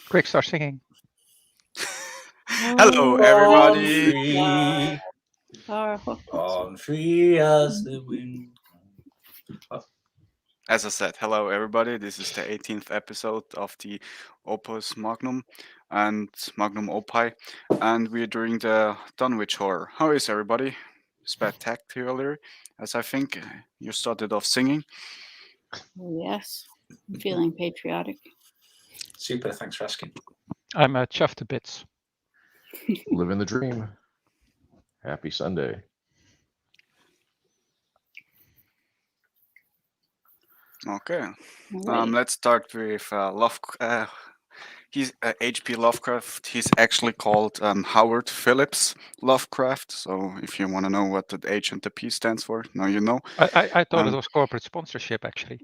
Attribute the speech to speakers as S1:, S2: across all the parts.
S1: Quick, start singing.
S2: Hello,
S3: On
S2: everybody.
S3: free, on free as the wind.
S2: As I said, hello, everybody. This is the 18th episode of the Opus Magnum and Magnum Opi, and we're doing the Dunwich Horror. How is everybody? Spectacular, as I think you started off singing.
S4: Yes, I'm feeling patriotic.
S3: Super, thanks for asking.
S1: I'm chuffed to bits.
S5: Living the dream. Happy Sunday.
S2: Okay,
S4: Right.
S2: let's start with he's H.P. Lovecraft. He's actually called Howard Phillips Lovecraft. So if you want to know what the H and the P stands for, now you know.
S1: I thought it was corporate sponsorship, actually.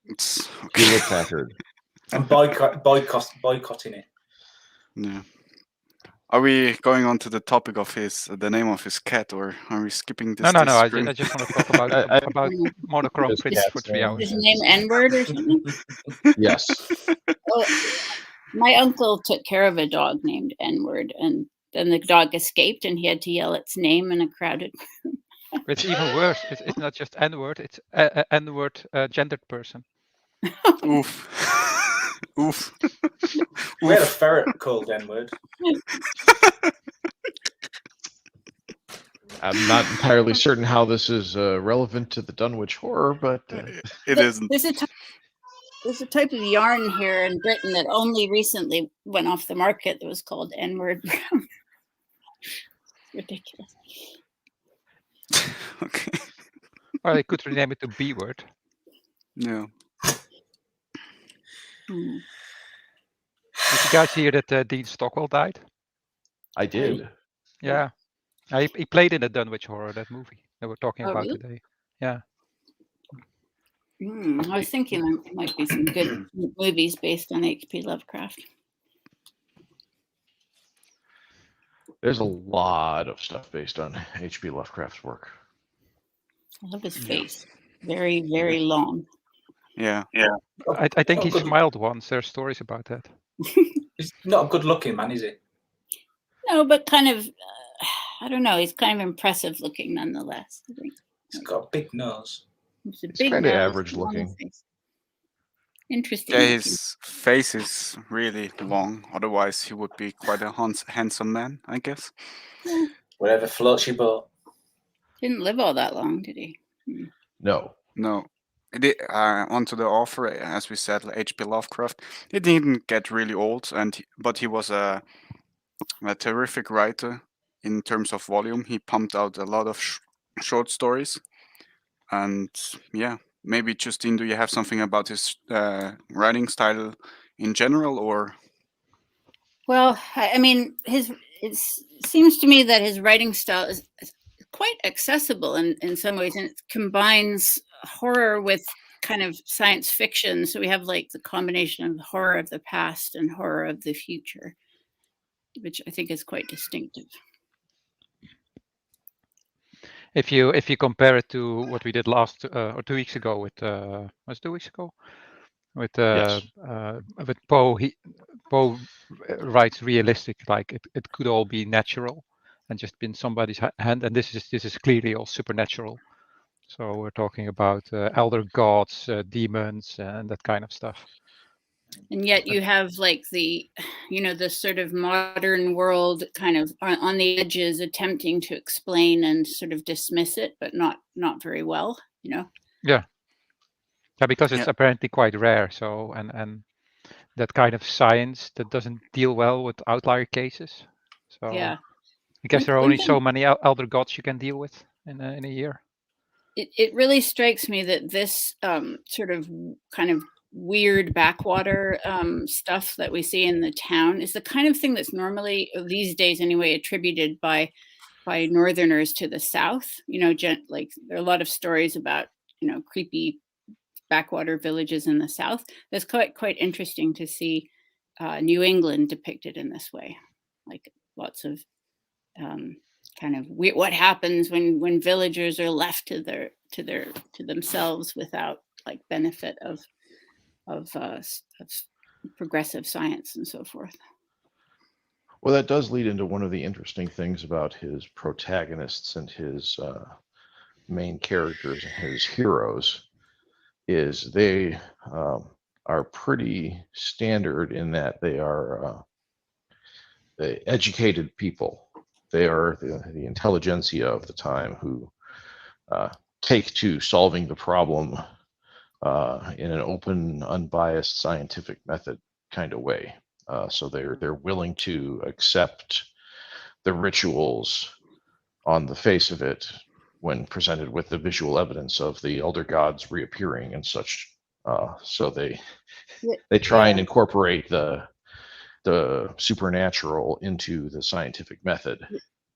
S2: It's
S5: Hewlett Packard.
S3: And boycotting it.
S2: Yeah. Are we going on to the topic of the name of his cat, or are we skipping this?
S1: No.
S2: this
S1: I
S2: spring?
S1: just want to talk about about monochrome
S5: His
S1: prints for
S5: cat's
S1: 3
S5: name.
S1: hours.
S4: His name N-word or something?
S5: Yes.
S4: Well, my uncle took care of a dog named N-word, and then the dog escaped, and he had to yell its name in a crowded.
S1: It's even worse. It's not just N-word. It's N-word gendered person.
S2: Oof. Oof.
S3: We had a
S2: Oof.
S3: ferret called N-word.
S5: I'm not entirely certain how this is relevant to the Dunwich Horror, but
S2: It isn't.
S4: There's a type of yarn here in Britain that only recently went off the market that was called N-word brown. Ridiculous.
S2: Okay.
S1: Or they could rename it to B-word.
S2: Yeah.
S4: Hmm.
S1: Did you guys hear that Dean Stockwell died?
S5: I did.
S1: Yeah. He played in the Dunwich Horror, that movie that we're talking
S4: Oh,
S1: about
S4: really?
S1: today. Yeah.
S4: I was thinking there might be some good movies based on H.P. Lovecraft.
S5: There's a lot of stuff based on H.P. Lovecraft's work.
S4: I love his
S2: Yeah.
S4: face. Very, very long.
S2: Yeah.
S1: I think he
S3: Not good.
S1: smiled once. There are stories about that.
S3: He's not a good-looking man, is he?
S4: No, but kind of, I don't know. He's kind of impressive looking nonetheless. I think
S3: He's got a big nose.
S4: it's a
S5: He's
S4: big
S5: kinda
S4: nose,
S5: average
S4: long
S5: looking.
S4: face. Interesting.
S2: Yeah,
S4: looking.
S2: his face is really long. Otherwise, he would be quite a handsome man, I guess.
S4: Yeah,
S3: Whatever floats your boat.
S4: didn't live all that long, did he?
S5: No.
S2: No. Onto the author, as we said, H.P. Lovecraft. He didn't get really old, but he was a terrific writer in terms of volume. He pumped out a lot of short stories, and yeah, maybe Justine, do you have something about his writing style in general, or?
S4: Well, I mean, it seems to me that his writing style is quite accessible in some ways, and it combines horror with kind of science fiction. So we have like the combination of horror of the past and horror of the future, which I think is quite distinctive.
S1: If you compare it to what we did last or 2 weeks ago with was it 2 weeks ago with
S5: Yes.
S1: with Poe, Poe writes realistic, like it could all be natural and just been somebody's hand, and this is clearly all supernatural. So we're talking about elder gods, demons, and that kind of stuff.
S4: And yet you have like the sort of modern world kind of on the edges attempting to explain and sort of dismiss it, but not very well,
S1: Yeah, because it's apparently quite rare. So and that kind of science that doesn't deal well with outlier cases. So
S4: Yeah.
S1: I guess there are
S4: One
S1: only
S4: thing-
S1: so many elder gods you can deal with in a year.
S4: It really strikes me that this sort of kind of weird backwater stuff that we see in the town is the kind of thing that's normally these days anyway attributed by northerners to the south. Like there are a lot of stories about creepy backwater villages in the south. That's quite interesting to see New England depicted in this way, like lots of kind of weird, what happens when villagers are left to themselves without like benefit of progressive science and so forth.
S5: Well, that does lead into one of the interesting things about his protagonists and his main characters and his heroes is they are pretty standard in that they are the educated people. They are the intelligentsia of the time who take to solving the problem in an open, unbiased, scientific method kind of way. So they're willing to accept the rituals on the face of it when presented with the visual evidence of the elder gods reappearing and such. So they try and incorporate the supernatural into the scientific method.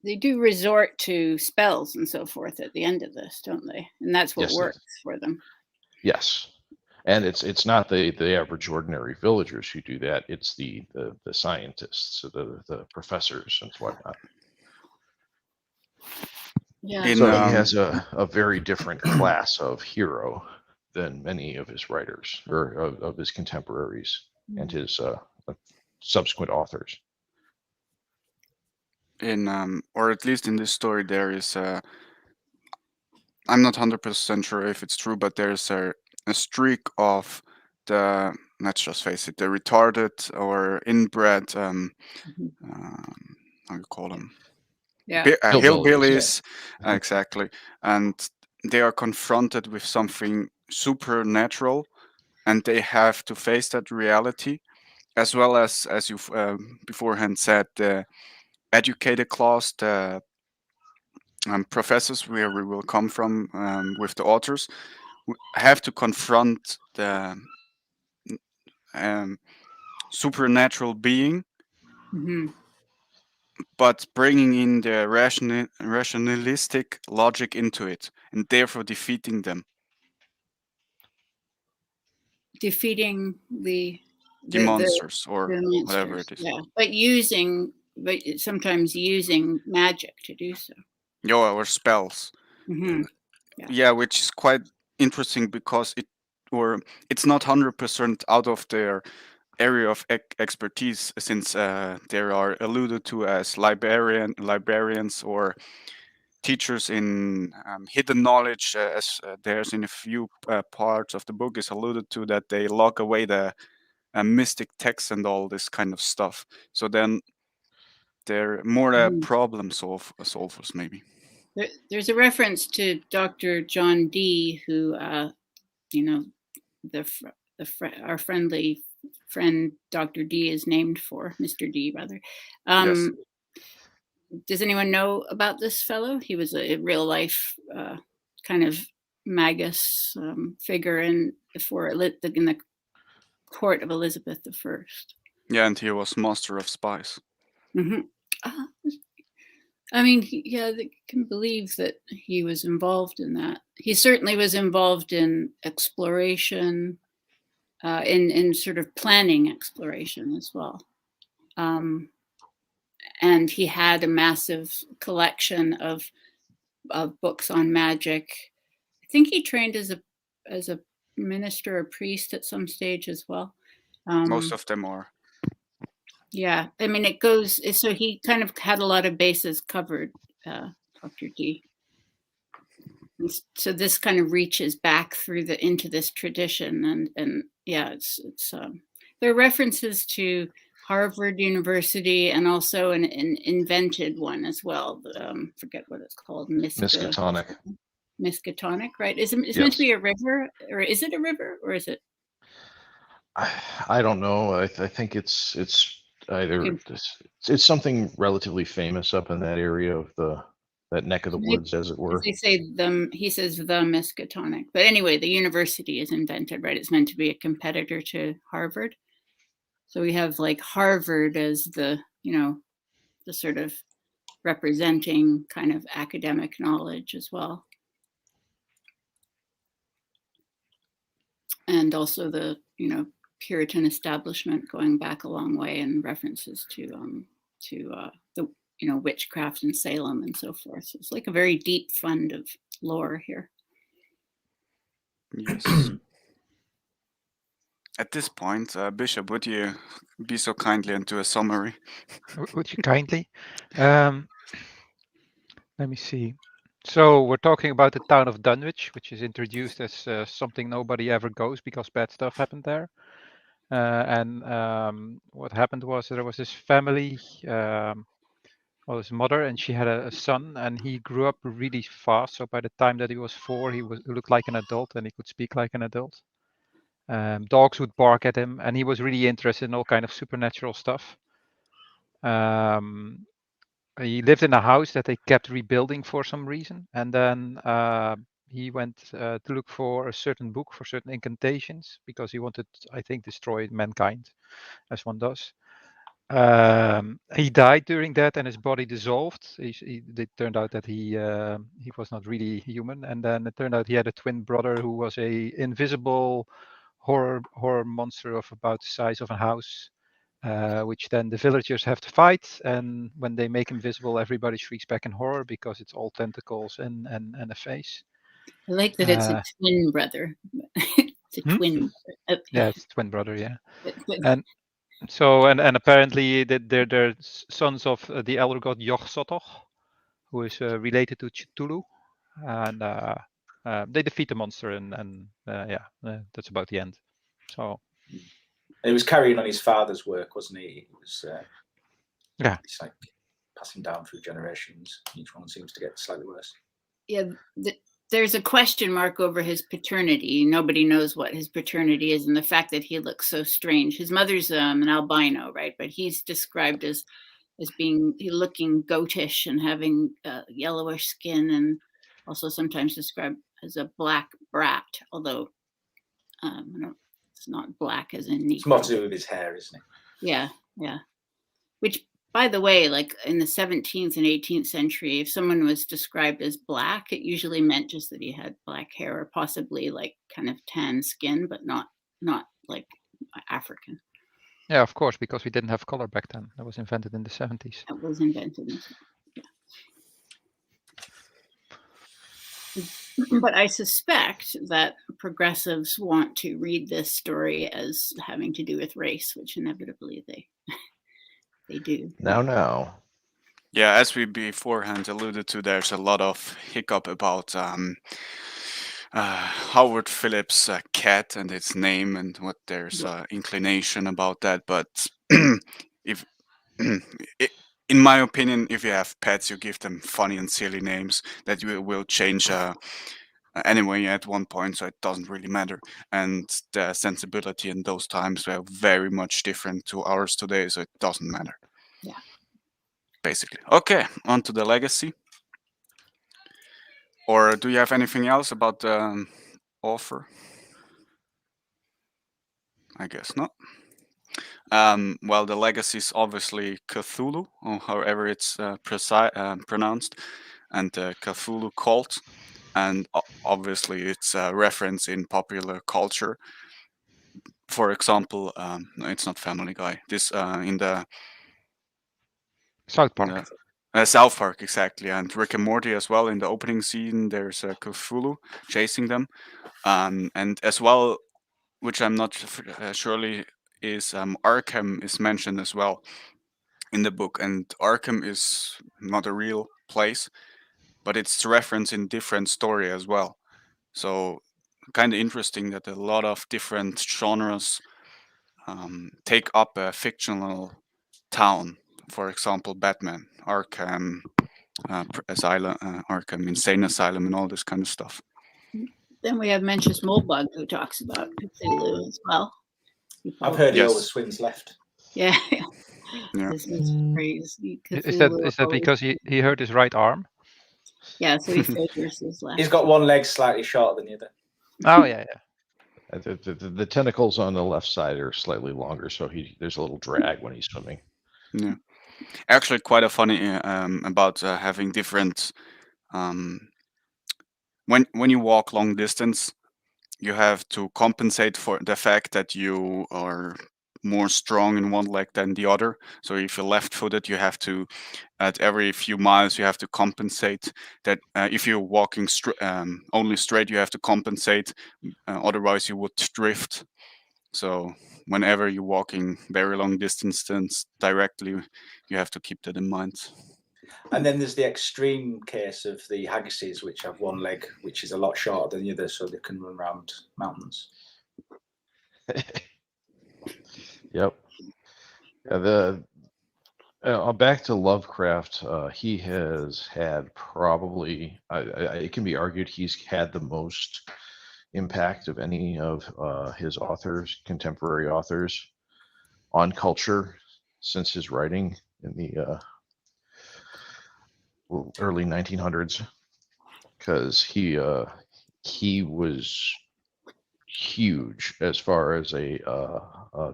S4: They do resort to spells and so forth at the end of this, don't they? And that's what works for them.
S5: Yes. And it's not the average ordinary villagers who do that. It's the scientists, the professors and whatnot.
S4: Yeah.
S5: So he has a very different class of hero than many of his writers or of his contemporaries and his subsequent authors.
S2: Or at least in this story, there is I'm not 100% sure if it's true, but there's a streak of the, let's just face it, the retarded or inbred, how you call them?
S4: Yeah.
S2: Hillbillies, exactly. And they are confronted with something supernatural, and they have to face that reality, as well as you beforehand said, the educated class, the professors, where we will come from with the authors, have to confront the supernatural being, but bringing in the rationalistic logic into it, and therefore defeating them.
S4: Defeating the
S2: monsters or
S4: the monsters,
S2: whatever it is.
S4: Yeah, but sometimes using magic to do so.
S2: Yeah, or spells. Yeah, which is quite interesting because it's not 100% out of their area of expertise, since they are alluded to as librarians or teachers in hidden knowledge, as there's in a few parts of the book is alluded to that they lock away the mystic texts and all this kind of stuff. So then they're more problem solvers maybe.
S4: There's a reference to Dr. John Dee, who our friendly friend Dr. D is named for, Mr. D rather.
S2: Yes.
S4: Does anyone know about this fellow? He was a real life kind of magus figure in the court of Elizabeth I.
S2: Yeah, and he was master of spies.
S4: I mean, they can believe that he was involved in that. He certainly was involved in exploration, in sort of planning exploration as well. And he had a massive collection of books on magic. I think he trained as a minister or priest at some stage as well.
S2: Most of them are.
S4: Yeah, I mean, it goes. So he kind of had a lot of bases covered, Dr. D. So this kind of reaches back into this tradition, and yeah, it's there are references to Harvard University and also an invented one as well. Forget what it's called.
S5: Miskatonic.
S4: Miskatonic, right? It's meant to be a river, or is it a river, or is it?
S5: I don't know. I think it's either it's something relatively famous up in that area of that neck of the woods, as it were.
S4: They say he says the Miskatonic, but anyway, the university is invented, right? It's meant to be a competitor to Harvard. So we have like Harvard as the sort of representing kind of academic knowledge as well. And also the, Puritan establishment going back a long way, and references to the witchcraft in Salem and so forth. So it's like a very deep fund of lore here.
S2: Yes. At this point, Bishop, would you be so kindly and do a summary?
S1: Would you kindly? Um, let me see. So we're talking about the town of Dunwich, which is introduced as something nobody ever goes because bad stuff happened there. And what happened was there was this family, well, his mother, and she had a son, and he grew up really fast. So by the time that he was 4, he looked like an adult, and he could speak like an adult. Dogs would bark at him, and he was really interested in all kind of supernatural stuff. He lived in a house that they kept rebuilding for some reason, and then he went to look for a certain book for certain incantations because he wanted, I think, destroy mankind, as one does. He died during that, and his body dissolved. It turned out that he was not really human, and then it turned out he had a twin brother who was a invisible horror monster of about the size of a house, which then the villagers have to fight. And when they make him visible, everybody shrieks back in horror because it's all tentacles and a face.
S4: I like that it's a twin brother. It's a twin.
S1: Yeah, it's twin brother. Yeah,
S4: But
S1: and so and apparently they're sons of the elder god Yog-Sothoth, who is related to Cthulhu, and they defeat the monster, and that's about the end. So
S3: he was carrying on his father's work, wasn't he? It was it's like passing down through generations. Each one seems to get slightly worse.
S4: Yeah, there's a question mark over his paternity. Nobody knows what his paternity is, and the fact that he looks so strange. His mother's an albino, right? But he's described as being looking goatish and having yellowish skin, and also sometimes described as a black brat, although it's not black as in.
S3: It's more to do with his hair, isn't it?
S4: Yeah. Which, by the way, like in the 17th and 18th century, if someone was described as black, it usually meant just that he had black hair or possibly like kind of tan skin, but not like African.
S1: Yeah, of course, because we didn't have color back then. That was invented in the 70s.
S4: That was invented. But I suspect that progressives want to read this story as having to do with race, which inevitably they do.
S5: Now.
S2: Yeah, as we beforehand alluded to, there's a lot of hiccup about Howard Phillips' cat and its name and what there's inclination about that. But if in my opinion, if you have pets, you give them funny and silly names that you will change anyway at one point, so it doesn't really matter. And the sensibility in those times were very much different to ours today, so it doesn't matter.
S4: Yeah.
S2: Basically. Okay, on to the legacy. Or do you have anything else about the author? I guess not. Well, the legacy is obviously Cthulhu, or however it's pronounced, and the Cthulhu cult. And obviously it's a reference in popular culture. For example, no, it's not Family Guy. This in the
S1: South Park.
S2: South Park, exactly, and Rick and Morty as well. In the opening scene, there's a Cthulhu chasing them, and as well, which I'm not surely is Arkham is mentioned as well in the book, and Arkham is not a real place, but it's referenced in different story as well. So kind of interesting that a lot of different genres take up a fictional town. For example, Batman, Arkham Asylum, Arkham Insane Asylum, and all this kind of stuff.
S4: Then we have Mencius Moldbug, who talks about Cthulhu as well.
S3: I've heard he always swims left.
S4: Yeah.
S2: Is
S1: that because he hurt his right arm?
S4: Yeah, so he favors his left.
S3: He's got one leg slightly shorter than the other.
S1: Oh yeah.
S5: The tentacles on the left side are slightly longer, so there's a little drag when he's swimming.
S2: Yeah, actually, quite a funny about having different. When you walk long distance, you have to compensate for the fact that you are more strong in one leg than the other. So if you're left-footed, you have to, at every few miles, you have to compensate that. If you're walking only straight, you have to compensate. Otherwise, you would drift. So whenever you're walking very long distances directly, you have to keep that in mind.
S3: And then there's the extreme case of the haggises, which have one leg, which is a lot shorter than the other, so they can run around mountains.
S5: Yep. Back to Lovecraft, he has had probably, it can be argued he's had the most impact of any of his authors, contemporary authors, on culture since his writing in the early 1900s, because he was huge as far as a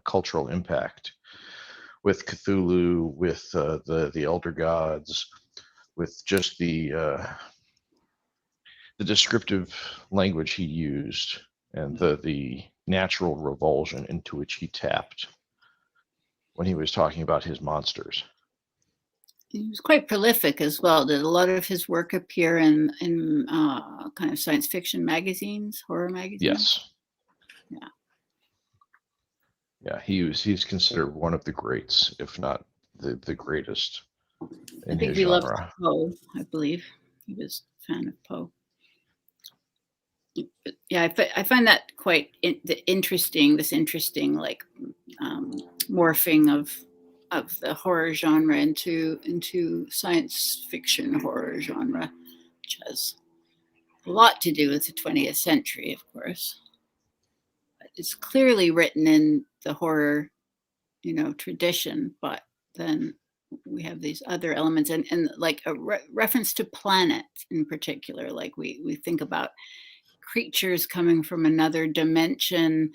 S5: cultural impact, with Cthulhu, with the Elder Gods, with just the descriptive language he used, and the natural revulsion into which he tapped when he was talking about his monsters.
S4: He was quite prolific as well. Did a lot of his work appear in kind of science fiction magazines, horror magazines?
S5: Yes.
S4: Yeah.
S5: Yeah, he's considered one of the greats, if not the greatest in his genre.
S4: Poe, I believe. He was a fan of Poe. But yeah, I find that quite interesting. This interesting, like, morphing of the horror genre into science fiction horror genre, which has a lot to do with the 20th century, of course. But it's clearly written in the horror, tradition, but then we have these other elements and like a reference to planets in particular. Like we think about creatures coming from another dimension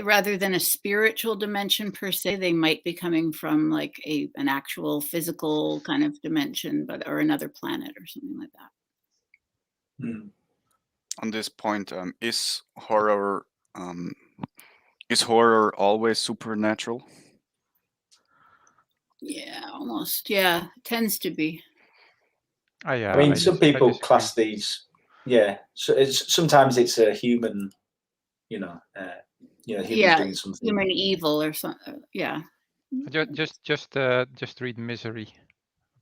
S4: rather than a spiritual dimension per se. They might be coming from like an actual physical kind of dimension, or another planet or something like that.
S3: Mm.
S2: On this point, is horror always supernatural?
S4: Yeah, almost. Yeah, it tends to be.
S3: I mean, some people class these. Yeah, so sometimes it's a human, humans doing something.
S4: Human evil or something. Yeah.
S1: Just read Misery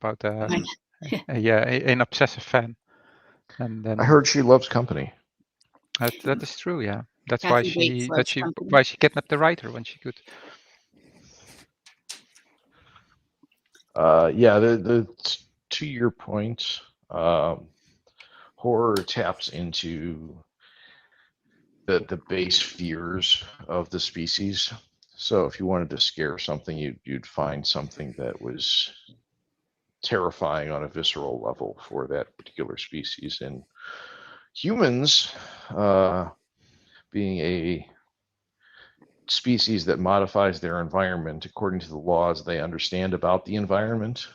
S1: about an obsessive fan, and then
S5: I heard she loves company.
S1: That is true. Yeah, that's
S4: Kathy
S1: why she kidnapped the writer when she could.
S5: The to your point, horror taps into the base fears of the species. So if you wanted to scare something, you'd find something that was terrifying on a visceral level for that particular species. And humans, being a species that modifies their environment according to the laws they understand about the environment,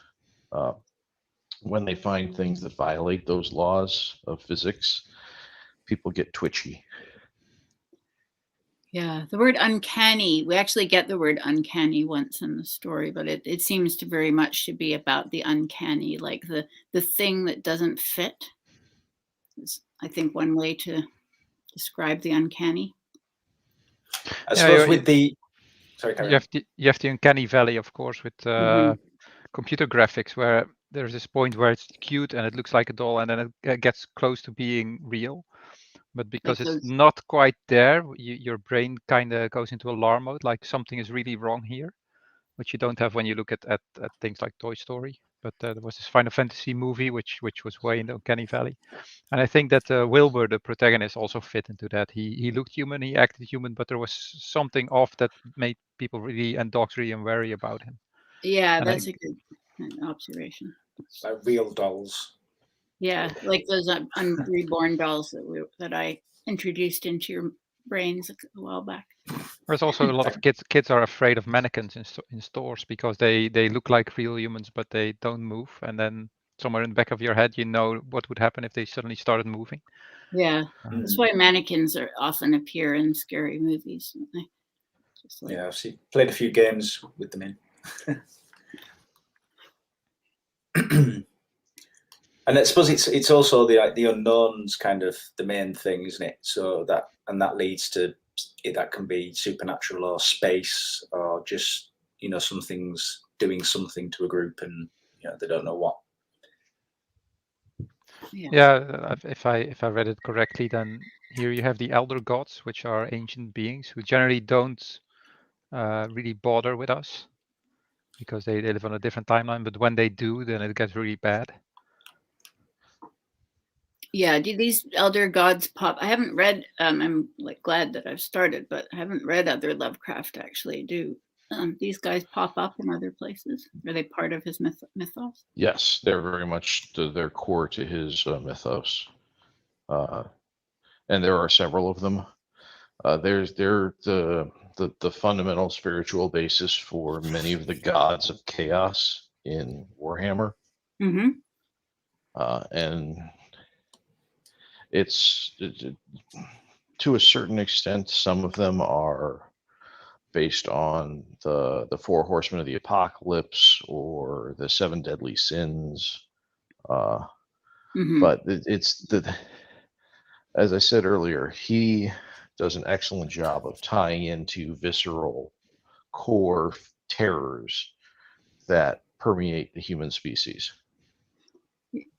S5: when they find things that violate those laws of physics, people get twitchy.
S4: Yeah, the word uncanny, we actually get the word uncanny once in the story, but it seems to very much to be about the uncanny, like the thing that doesn't fit is, I think, one way to describe the uncanny.
S3: I suppose with the... Sorry,
S1: you have the uncanny valley, of course, with computer graphics, where there's this point where it's cute and it looks like a doll, and then it gets close to being real. But because it's not quite there, your brain kind of goes into alarm mode, like something is really wrong here, which you don't have when you look at things like Toy Story. But there was this Final Fantasy movie, which was way in the uncanny valley. And I think that Wilbur, the protagonist, also fit into that. He looked human, he acted human, but there was something off that made people really, and dogs really, wary about him.
S4: Yeah, and that's a good observation.
S3: Like real dolls.
S4: Yeah, like those reborn dolls that I introduced into your brains a while back.
S1: There's also a lot of kids are afraid of mannequins in stores because they look like real humans, but they don't move. And then somewhere in the back of your head, you know what would happen if they suddenly started moving.
S4: Yeah, that's why mannequins often appear in scary movies.
S3: Yeah, I've played a few games with them in. And I suppose it's also the unknowns kind of the main thing, isn't it? So that leads to that can be supernatural or space or just, something's doing something to a group and they don't know what.
S1: Yeah, if I read it correctly, then here you have the elder gods, which are ancient beings who generally don't really bother with us because they live on a different timeline. But when they do, then it gets really bad.
S4: Yeah, do these elder gods pop? I haven't read. I'm glad that I've started, but I haven't read other Lovecraft actually. Do these guys pop up in other places? Are they part of his mythos?
S5: Yes, they're very much they're core to his mythos, and there are several of them. They're the fundamental spiritual basis for many of the gods of chaos in Warhammer.
S4: Mm-hmm.
S5: And it's to a certain extent, some of them are based on the four horsemen of the apocalypse or the seven deadly sins. But it's as I said earlier, he does an excellent job of tying into visceral core terrors that permeate the human species.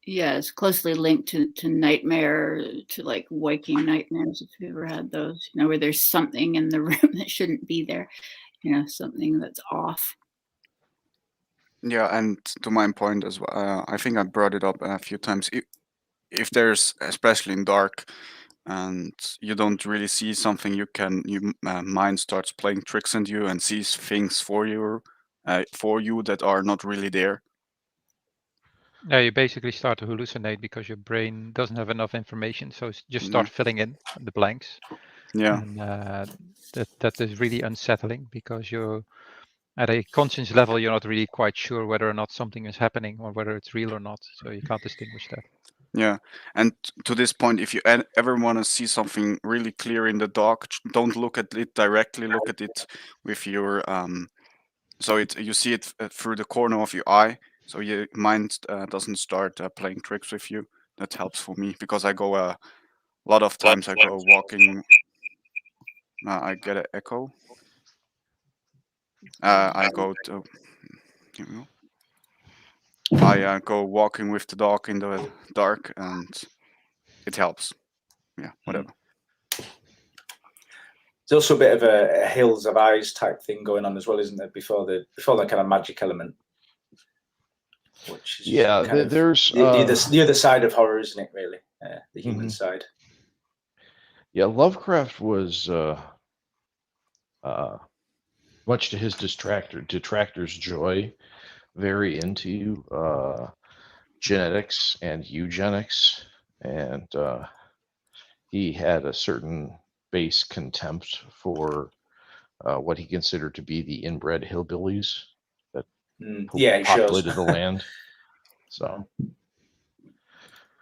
S4: Yeah, it's closely linked to nightmare, to like waking nightmares, if you ever had those, where there's something in the room that shouldn't be there, something that's off.
S2: Yeah, and to my point as well, I think I brought it up a few times. If there's, especially in dark, and you don't really see something, your mind starts playing tricks on you and sees things for you that are not really there.
S1: Yeah, you basically start to hallucinate because your brain doesn't have enough information, so just start filling in the blanks.
S2: Yeah,
S1: and that is really unsettling because you're at a conscience level, you're not really quite sure whether or not something is happening or whether it's real or not, so you can't distinguish that.
S2: Yeah, and to this point, if you ever want to see something really clear in the dark, don't look at it directly. Look at it with your so you see it through the corner of your eye, so your mind doesn't start playing tricks with you. That helps for me because I go a lot of times I go walking. I get an echo. I go to. I go walking with the dog in the dark, and it helps. Yeah, whatever.
S3: There's also a bit of a Hills of Eyes type thing going on as well, isn't there? Before the kind of magic element, which is
S5: there's
S3: the other side of horror, isn't it? Really, the human side.
S5: Yeah, Lovecraft was much to his detractors' joy, very into genetics and eugenics, and he had a certain base contempt for what he considered to be the inbred hillbillies that populated the land. So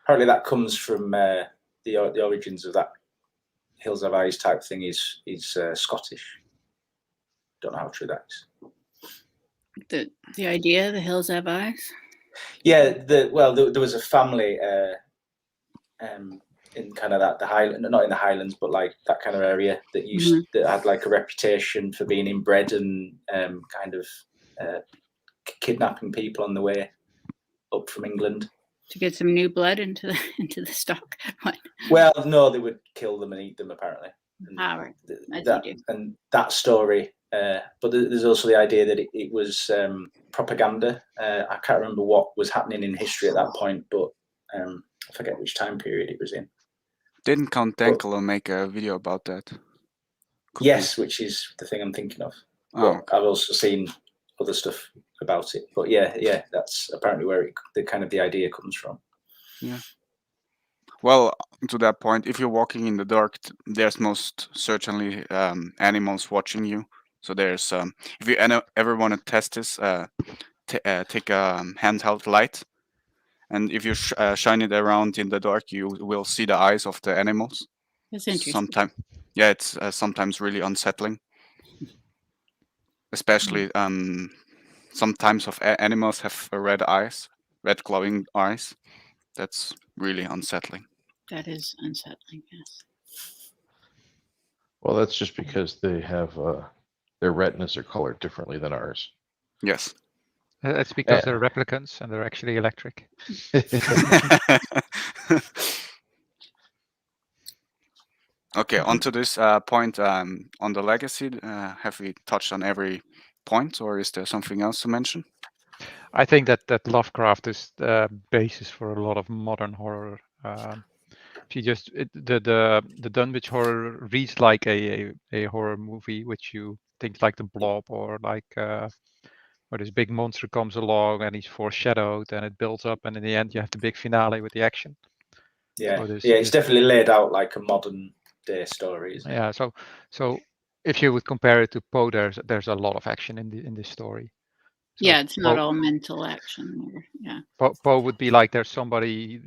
S3: apparently that comes from the origins of that Hills of Eyes type thing is Scottish. Don't know how true that is.
S4: The idea, the Hills Have Eyes.
S3: Yeah, there was a family in kind of the Highland, not in the Highlands, but like that kind of area that that had like a reputation for being inbred and kind of kidnapping people on the way up from England
S4: to get some new blood into the stock.
S3: Well, no, they would kill them and eat them apparently. And
S4: right.
S3: And that story. But there's also the idea that it was propaganda. I can't remember what was happening in history at that point, but I forget which time period it was in.
S2: Didn't Count Dankula make a video about that?
S3: Yes, which is the thing I'm thinking of.
S2: Oh,
S3: okay. I've also seen other stuff about it. But yeah, that's apparently where the idea comes from.
S2: Yeah. Well, to that point, if you're walking in the dark, there's most certainly animals watching you. So there's if you ever want to test this, take a handheld light, and if you shine it around in the dark, you will see the eyes of the animals.
S4: That's interesting.
S2: Sometimes, yeah, it's sometimes really unsettling. Especially sometimes of animals have red glowing eyes. That's really unsettling.
S4: That is unsettling, yes.
S5: Well, that's just because they have their retinas are colored differently than ours.
S2: Yes.
S1: That's because they're replicants and they're actually electric.
S2: Okay, onto this point on the legacy. Have we touched on every point, or is there something else to mention?
S1: I think that Lovecraft is the basis for a lot of modern horror. If you just the Dunwich Horror reads like a horror movie, which you think like the Blob or like where this big monster comes along and he's foreshadowed and it builds up and in the end you have the big finale with the action.
S3: Yeah,
S1: So
S3: it's definitely laid out like a modern day story, isn't it?
S1: Yeah, so if you would compare it to Poe, there's a lot of action in this story. So
S4: yeah, it's not all mental action. Yeah.
S1: Poe would be like there's somebody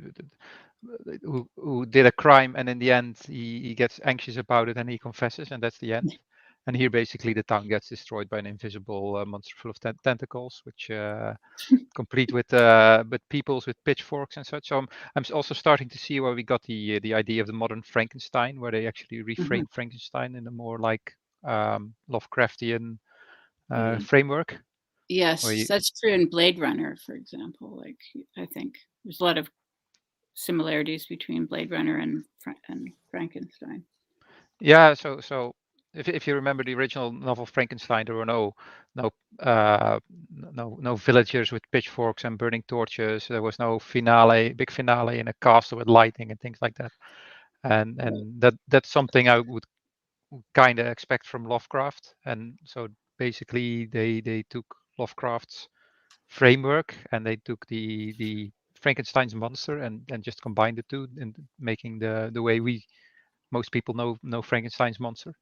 S1: who did a crime and in the end he gets anxious about it and he confesses and that's the end. And here basically the town gets destroyed by an invisible monster full of tentacles, which complete with peoples with pitchforks and such. So I'm also starting to see where we got the idea of the modern Frankenstein, where they actually reframe Frankenstein in a more like Lovecraftian framework.
S4: Yes, that's true in Blade Runner, for example. Like I think there's a lot of similarities between Blade Runner and Frankenstein.
S1: Yeah, so if you remember the original novel Frankenstein, there were no villagers with pitchforks and burning torches. There was no big finale in a castle with lightning and things like that. And that's something I would kind of expect from Lovecraft. And so basically they took Lovecraft's framework and they took the Frankenstein's monster and just combined the two in making the way most people know Frankenstein's monster.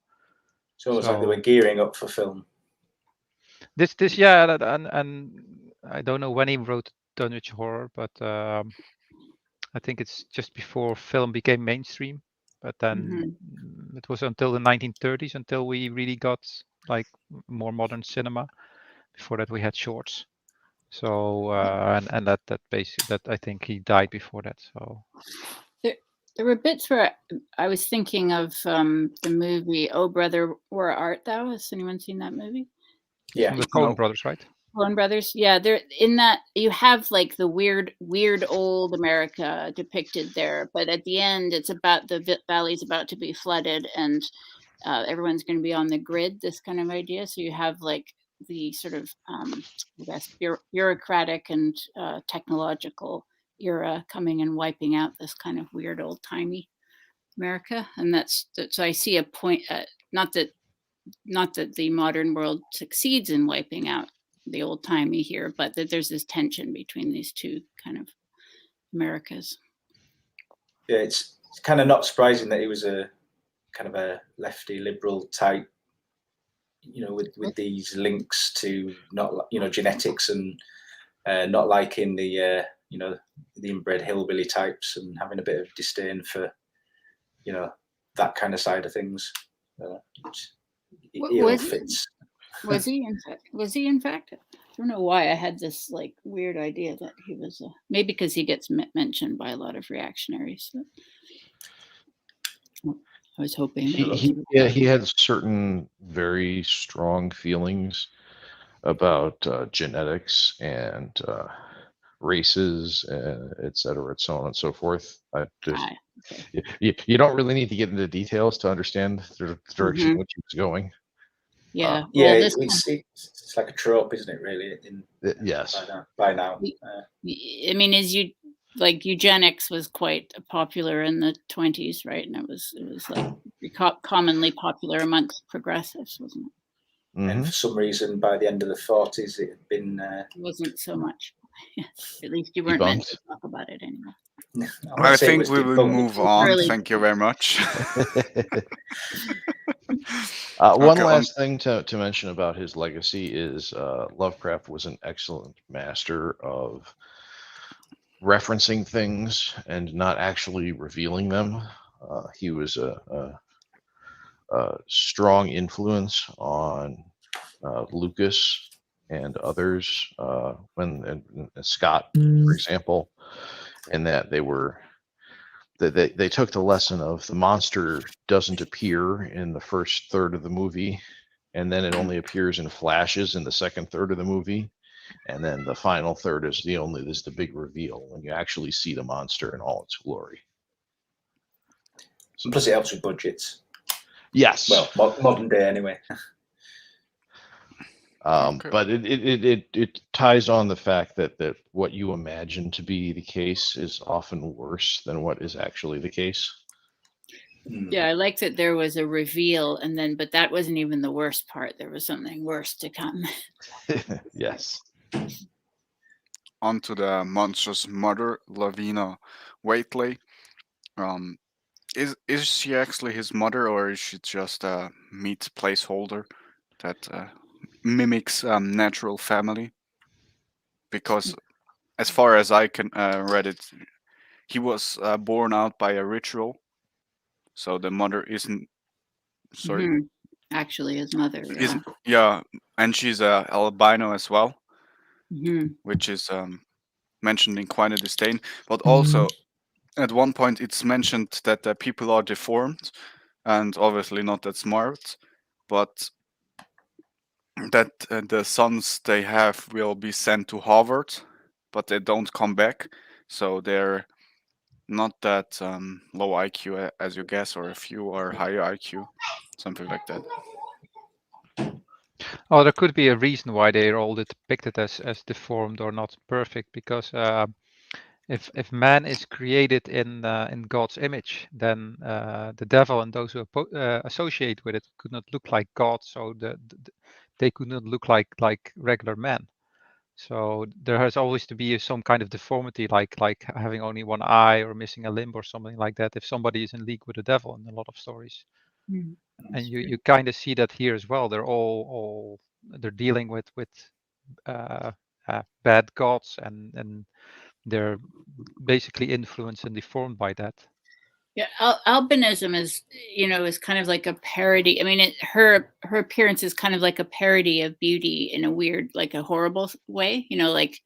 S3: So it was like they were gearing up for film.
S1: This yeah, and I don't know when he wrote Dunwich Horror, but I think it's just before film became mainstream. But then it was until the 1930s until we really got like more modern cinema. Before that, we had shorts. So and that I think he died before that. So
S4: there were bits where I was thinking of the movie "Oh Brother, Where Art Thou?" Has anyone seen that movie?
S3: Yeah,
S1: from the Coen brothers, right?
S4: Coen brothers, yeah. They're in that you have like the weird old America depicted there, but at the end, it's about the valley's about to be flooded and everyone's going to be on the grid. This kind of idea. So you have like the sort of I guess bureaucratic and technological era coming and wiping out this kind of weird old timey America, and that's so I see a point. Not that the modern world succeeds in wiping out the old timey here, but that there's this tension between these two kind of Americas.
S3: Yeah, it's kind of not surprising that he was a kind of a lefty liberal type, with these links to not, genetics and not liking the inbred hillbilly types and having a bit of disdain for, that kind of side of things. Was
S4: he in fact? I don't know why I had this like weird idea that he was maybe because he gets mentioned by a lot of reactionaries. I was hoping
S5: he had certain very strong feelings about genetics and races, et cetera, so on and so forth. You don't really need to get into details to understand the direction in which he was going.
S4: Yeah,
S3: it's like a trope, isn't it? Really,
S5: yes.
S3: By now,
S4: I mean, eugenics was quite popular in the 1920s, right? And it was like commonly popular amongst progressives, wasn't it?
S3: And for some reason, by the end of the 1940s, it had been
S4: wasn't so much. At least you weren't meant to talk about it anymore.
S2: I think we will move on. Thank you very much.
S5: One last thing to mention about his legacy is Lovecraft was an excellent master of referencing things and not actually revealing them. He was a strong influence on Lucas and others, and Scott, for example, in that they took the lesson of the monster doesn't appear in the first third of the movie, and then it only appears in flashes in the second third of the movie, and then the final third is the big reveal when you actually see the monster in all its glory.
S3: And plus, it helps with budgets.
S5: Yes.
S3: Well, modern day anyway.
S2: Okay.
S5: But it ties on the fact that what you imagine to be the case is often worse than what is actually the case.
S4: Yeah, I like that there was a reveal, but that wasn't even the worst part. There was something worse to come.
S5: Yes.
S2: On to the monstrous mother, Lavina Waitley. Is she actually his mother, or is she just a meat placeholder that mimics natural family? Because as far as I can read it, he was born out by a ritual, so the mother isn't. Sorry,
S4: Actually, his mother. Yeah.
S2: isn't and she's a albino as well, which is mentioned in Quite a Disdain. But also, at one point, it's mentioned that people are deformed and obviously not that smart, but that the sons they have will be sent to Harvard, but they don't come back, so they're not that low IQ as you guess, or a few are higher IQ, something like that.
S1: Oh, there could be a reason why they're all depicted as deformed or not perfect, because if man is created in God's image, then the devil and those who associate with it could not look like God, so they could not look like regular men. So there has always to be some kind of deformity, like having only one eye or missing a limb or something like that, if somebody is in league with the devil in a lot of stories. And you kind of see that here as well. They're all they're dealing with bad gods, and they're basically influenced and deformed by that.
S4: Yeah, albinism is kind of like a parody. I mean, her appearance is kind of like a parody of beauty in a weird, like a horrible way. Like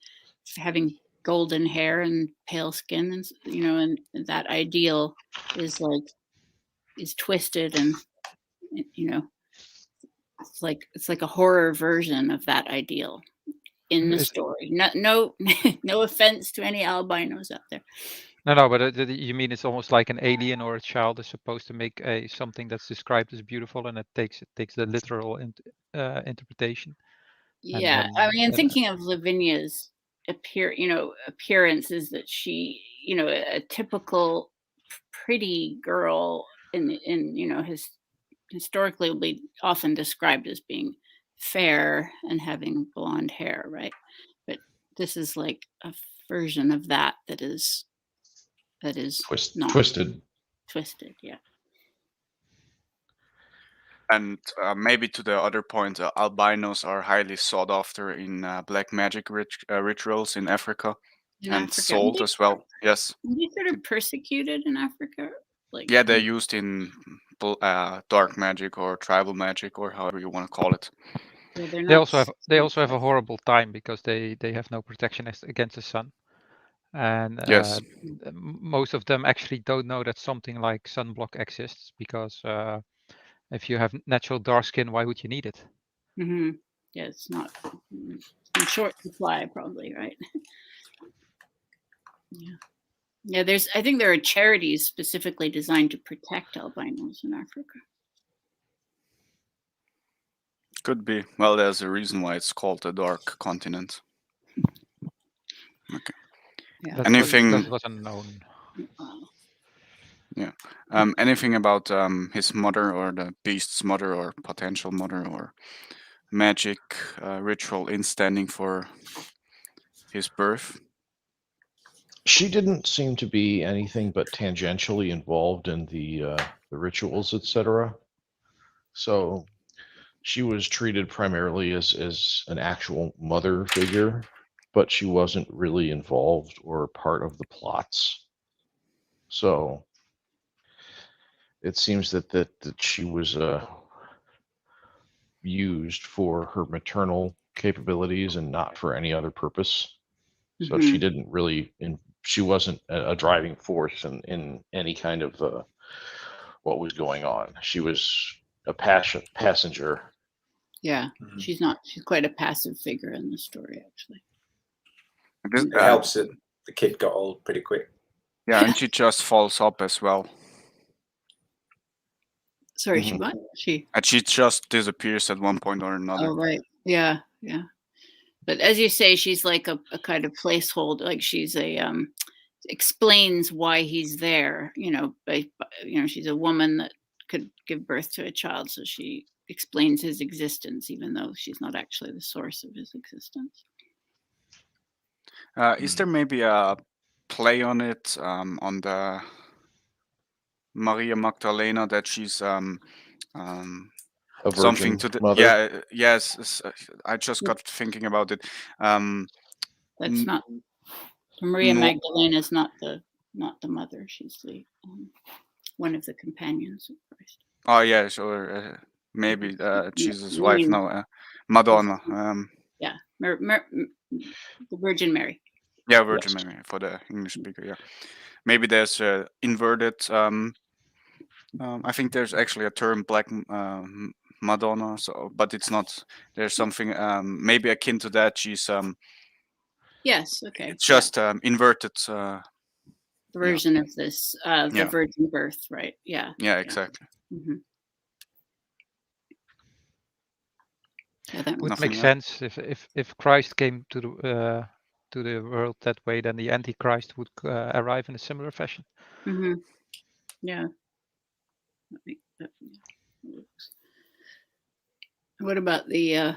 S4: having golden hair and pale skin, and that ideal is twisted, and it's like a horror version of that ideal in the story. No offense to any albinos out there.
S1: No, but you mean it's almost like an alien or a child is supposed to make something that's described as beautiful, and it takes the literal interpretation.
S4: Yeah, I mean, thinking of Lavinia's appearance is that she, a typical pretty girl his historically will be often described as being fair and having blonde hair, right? But this is like a version of that is not
S5: twisted.
S4: Twisted, yeah.
S2: And maybe to the other point, albinos are highly sought after in black magic rituals in Africa, sold as well. Yes.
S4: Are they sort of persecuted in Africa?
S2: Yeah, they're used in dark magic or tribal magic or however you want to call it.
S4: Yeah,
S1: they also have a horrible time because they have no protection against the sun, and
S2: yes,
S1: most of them actually don't know that something like sunblock exists, because if you have natural dark skin, why would you need it?
S4: Yeah, it's not in short supply, probably, right? Yeah. I think there are charities specifically designed to protect albinos in Africa.
S2: Could be. Well, there's a reason why it's called the Dark Continent. Okay.
S1: Yeah.
S2: Anything?
S1: That was unknown.
S2: Yeah. Anything about his mother or the beast's mother or potential mother or magic ritual in standing for his birth?
S5: She didn't seem to be anything but tangentially involved in the rituals, etc. So she was treated primarily as an actual mother figure, but she wasn't really involved or part of the plots. So it seems that she was used for her maternal capabilities and not for any other purpose. So she didn't really she wasn't a driving force in any kind of what was going on. She was a passenger.
S4: Yeah, she's not. She's quite a passive figure in the story, actually.
S3: It helps that the kid got old pretty quick.
S2: Yeah, and she just falls up as well.
S4: Sorry, she what?
S2: And she just disappears at one point or another.
S4: Oh, right. Yeah, yeah. But as you say, she's like a kind of placeholder. Like she's a explains why he's there. She's a woman that could give birth to a child, so she explains his existence, even though she's not actually the source of his existence.
S2: Is there maybe a play on it, on the Maria Magdalena, that she's
S5: A
S2: something
S5: virgin
S2: to the
S5: mother?
S2: yes, I just got thinking about it.
S4: That's not Maria Magdalena is not the mother. She's the one of the companions of Christ.
S2: Oh yeah, sure. Maybe Jesus' wife. No, Madonna.
S4: Yeah, the Virgin Mary.
S2: Yeah, Virgin Mary for the English speaker. Yeah, maybe there's inverted. I think there's actually a term, Black Madonna. So, but it's not. There's something maybe akin to that. She's
S4: yes. Okay.
S2: It's just inverted.
S4: Version of this, the virgin birth, right? Yeah.
S2: Yeah, exactly.
S4: Mm-hmm. Yeah, that
S1: would make sense if Christ came to the world that way, then the Antichrist would arrive in a similar fashion.
S4: Mm-hmm. Yeah. What about the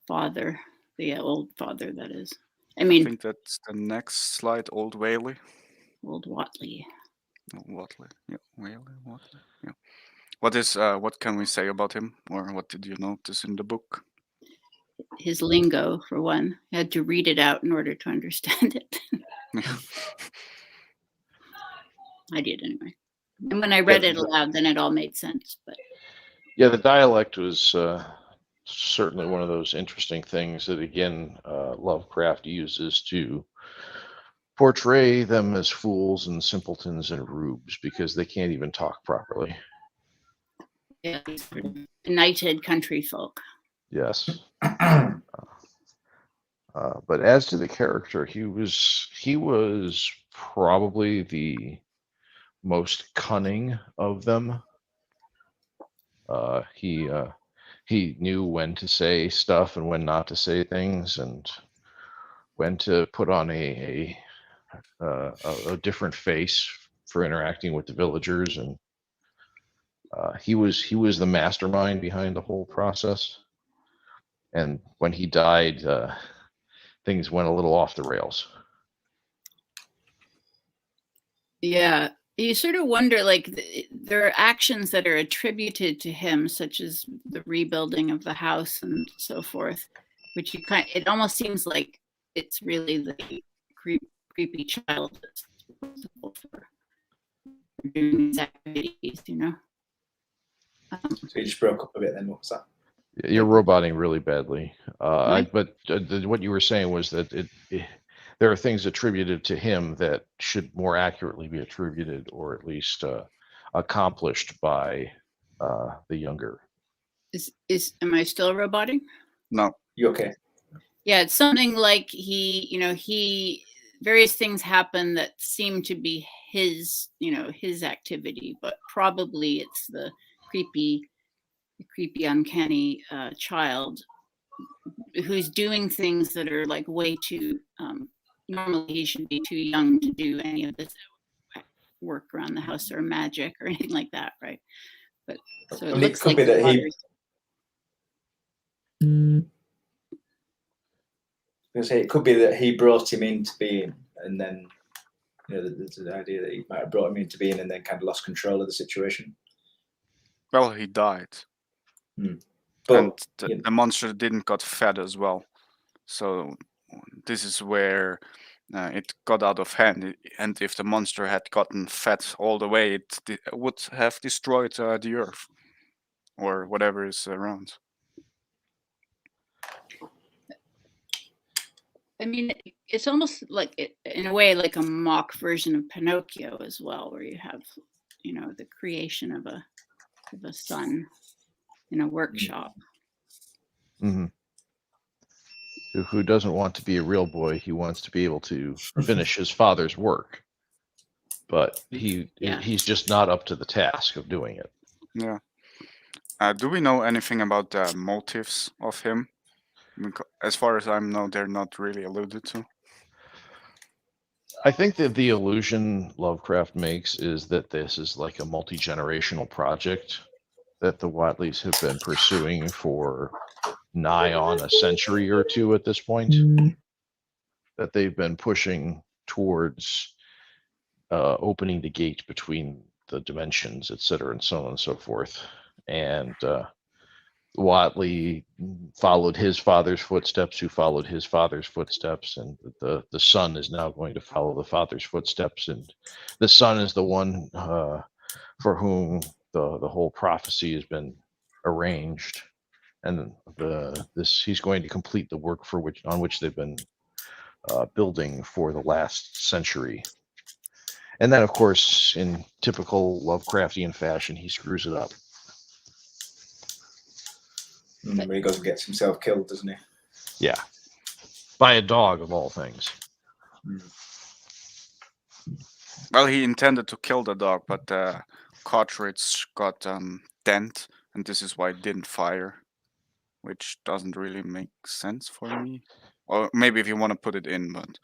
S4: father, the old father? That is, I
S2: think that's the next slide. Old Whaley.
S4: Old Watley.
S2: Watley. Yeah, Whaley. Watley. Yeah. What can we say about him, or what did you notice in the book?
S4: His lingo, for one. I had to read it out in order to understand it. I did anyway. And when I read it aloud, then it all made sense. But
S5: yeah, the dialect was certainly one of those interesting things that, again, Lovecraft uses to portray them as fools and simpletons and rubes, because they can't even talk properly.
S4: Yeah, benighted country folk.
S5: Yes. But as to the character, he was probably the most cunning of them. He knew when to say stuff and when not to say things, and when to put on a different face for interacting with the villagers, and he was the mastermind behind the whole process. And when he died, things went a little off the rails.
S4: Yeah, you sort of wonder, like, there are actions that are attributed to him, such as the rebuilding of the house and so forth, which it almost seems like it's really the creepy child that's responsible for doing these activities,
S3: So you just broke up a bit then. What was that?
S5: You're roboting really badly. But what you were saying was that there are things attributed to him that should more accurately be attributed, or at least accomplished by the younger.
S4: Am I still roboting?
S2: No.
S3: You okay?
S4: Yeah, it's something like various things happen that seem to be his activity, but probably it's the creepy, uncanny child who's doing things that are like way too. Normally, he should be too young to do any of this work around the house or magic or anything like that, right? But so it looks like
S3: that he. It could be that he brought him into being, and then there's the idea that he might have brought him into being and then kind of lost control of the situation.
S2: Well, he died. But the monster didn't got fed as well. So this is where it got out of hand. And if the monster had gotten fed all the way, it would have destroyed the earth or whatever is around.
S4: I mean, it's almost like in a way like a mock version of Pinocchio as well, where you have, the creation of a son in a workshop.
S5: Mm-hmm. Who doesn't want to be a real boy? He wants to be able to finish his father's work, but he's just not up to the task of doing it.
S2: Yeah. Do we know anything about the motives of him? As far as I know, they're not really alluded to.
S5: I think that the illusion Lovecraft makes is that this is like a multi-generational project that the Watleys have been pursuing for nigh on a century or two at this point. That they've been pushing towards opening the gate between the dimensions, et cetera, and so on and so forth. And Whatley followed his father's footsteps, who followed his father's footsteps, and the son is now going to follow the father's footsteps. And the son is the one for whom the whole prophecy has been arranged, and he's going to complete the work on which they've been building for the last century. And then, of course, in typical Lovecraftian fashion, he screws it up.
S3: He goes and gets himself killed, doesn't he?
S5: Yeah. By a dog, of all things.
S2: Well, he intended to kill the dog, but the cartridge got dent, and this is why it didn't fire, which doesn't really make sense for me. Or maybe if you want to put it in, but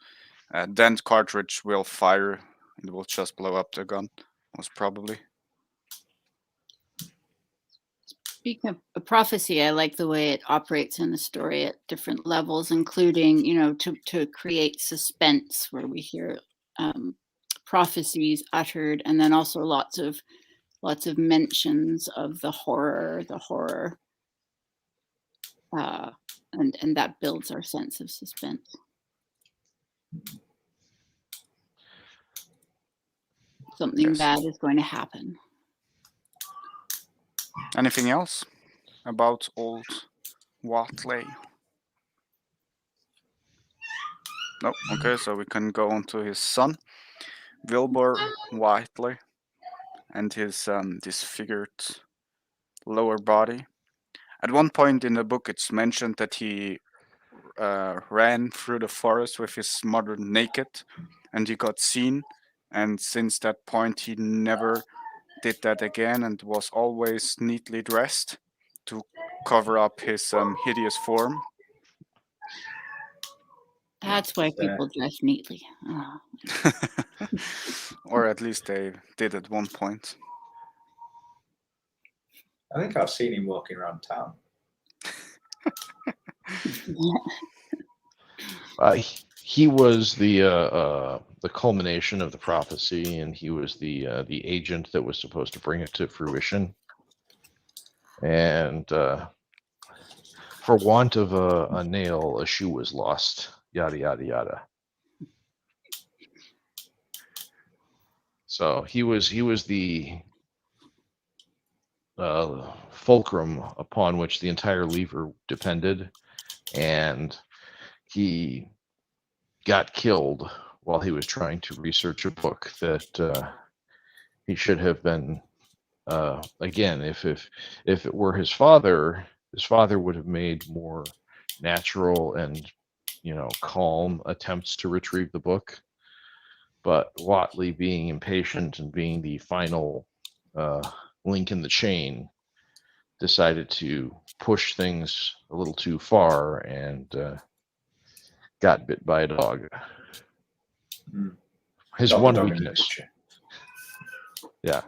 S2: dent cartridge will fire, and it will just blow up the gun, most probably.
S4: Speaking of a prophecy, I like the way it operates in the story at different levels, including, to create suspense, where we hear prophecies uttered, and then also lots of mentions of the horror, and that builds our sense of suspense. Something bad is going to happen.
S2: Anything else about old Whatley? No. Okay, so we can go on to his son, Wilbur Whatley, and his disfigured lower body. At one point in the book, it's mentioned that he ran through the forest with his mother naked, and he got seen. And since that point, he never did that again, and was always neatly dressed to cover up his hideous form.
S4: That's why people dress neatly. Oh.
S2: Or at least they did at one point.
S3: I think I've seen him walking around town.
S5: He was the culmination of the prophecy, and he was the agent that was supposed to bring it to fruition. And for want of a nail, a shoe was lost. Yada yada yada. So he was the fulcrum upon which the entire lever depended, and he got killed while he was trying to research a book that he should have been. Again, if it were his father would have made more natural and calm attempts to retrieve the book. But Whatley, being impatient and being the final link in the chain, decided to push things a little too far and got bit by a dog. His one weakness. Yeah.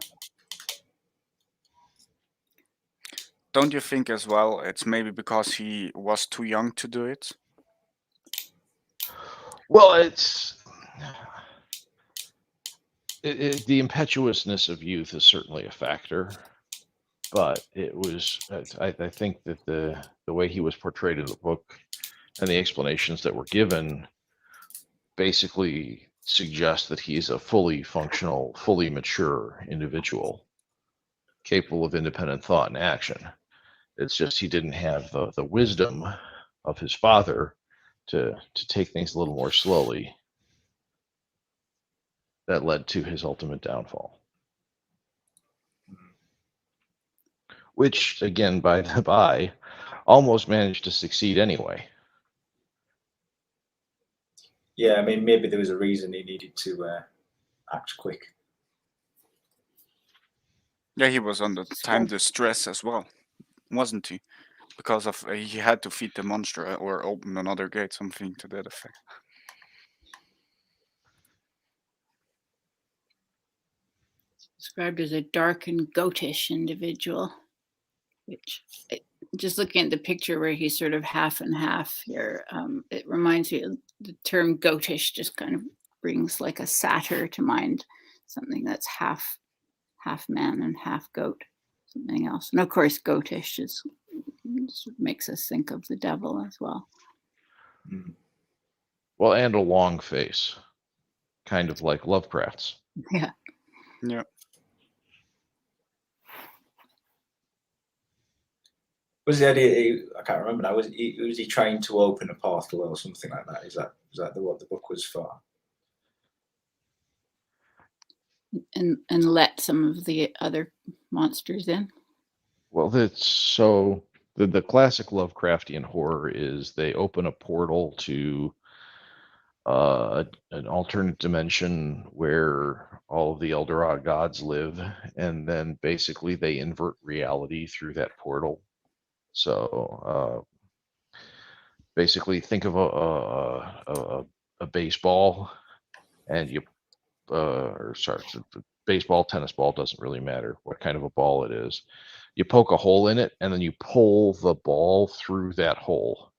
S2: Don't you think as well it's maybe because he was too young to do it?
S5: Well, the impetuousness of youth is certainly a factor, but it was, I think that the way he was portrayed in the book and the explanations that were given basically suggest that he's a fully functional, fully mature individual, capable of independent thought and action. It's just he didn't have the wisdom of his father to take things a little more slowly that led to his ultimate downfall. Which, again, by the by, almost managed to succeed anyway.
S3: Yeah, I mean, maybe there was a reason he needed to act quick.
S2: Yeah, he was under time distress as well, wasn't he? Because of he had to feed the monster or open another gate, something to that effect.
S4: Described as a dark and goatish individual, which just looking at the picture where he's sort of half and half here, it reminds me of the term goatish just kind of brings like a satyr to mind, something that's half man and half goat, something else. And of course, goatish makes us think of the devil as well.
S5: Well, and a long face, kind of like Lovecraft's.
S4: Yeah.
S2: Yeah.
S3: Was the idea? I can't remember now. Was he trying to open a portal or something like that? Is that what the book was for?
S4: And let some of the other monsters in.
S5: Well, that's so the classic Lovecraftian horror is they open a portal to an alternate dimension where all of the Eldorado gods live, and then basically they invert reality through that portal. So basically, think of a baseball, and you or sorry, baseball, tennis ball, doesn't really matter what kind of a ball it is. You poke a hole in it, and then you pull the ball through that hole.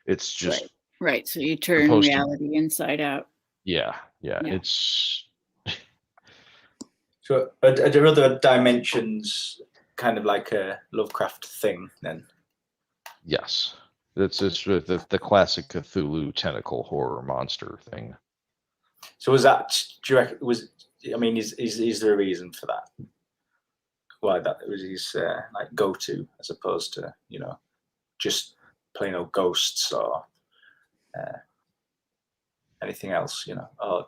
S5: It's just
S4: right. So you turn reality inside out.
S5: Yeah. It's
S3: so. Are there other dimensions, kind of like a Lovecraft thing? Then
S5: yes, it's just the classic Cthulhu tentacle horror monster thing.
S3: So was that? Do you reckon, I mean, is there a reason for that? Why that was his like go-to, as opposed to just plain old ghosts or anything else, or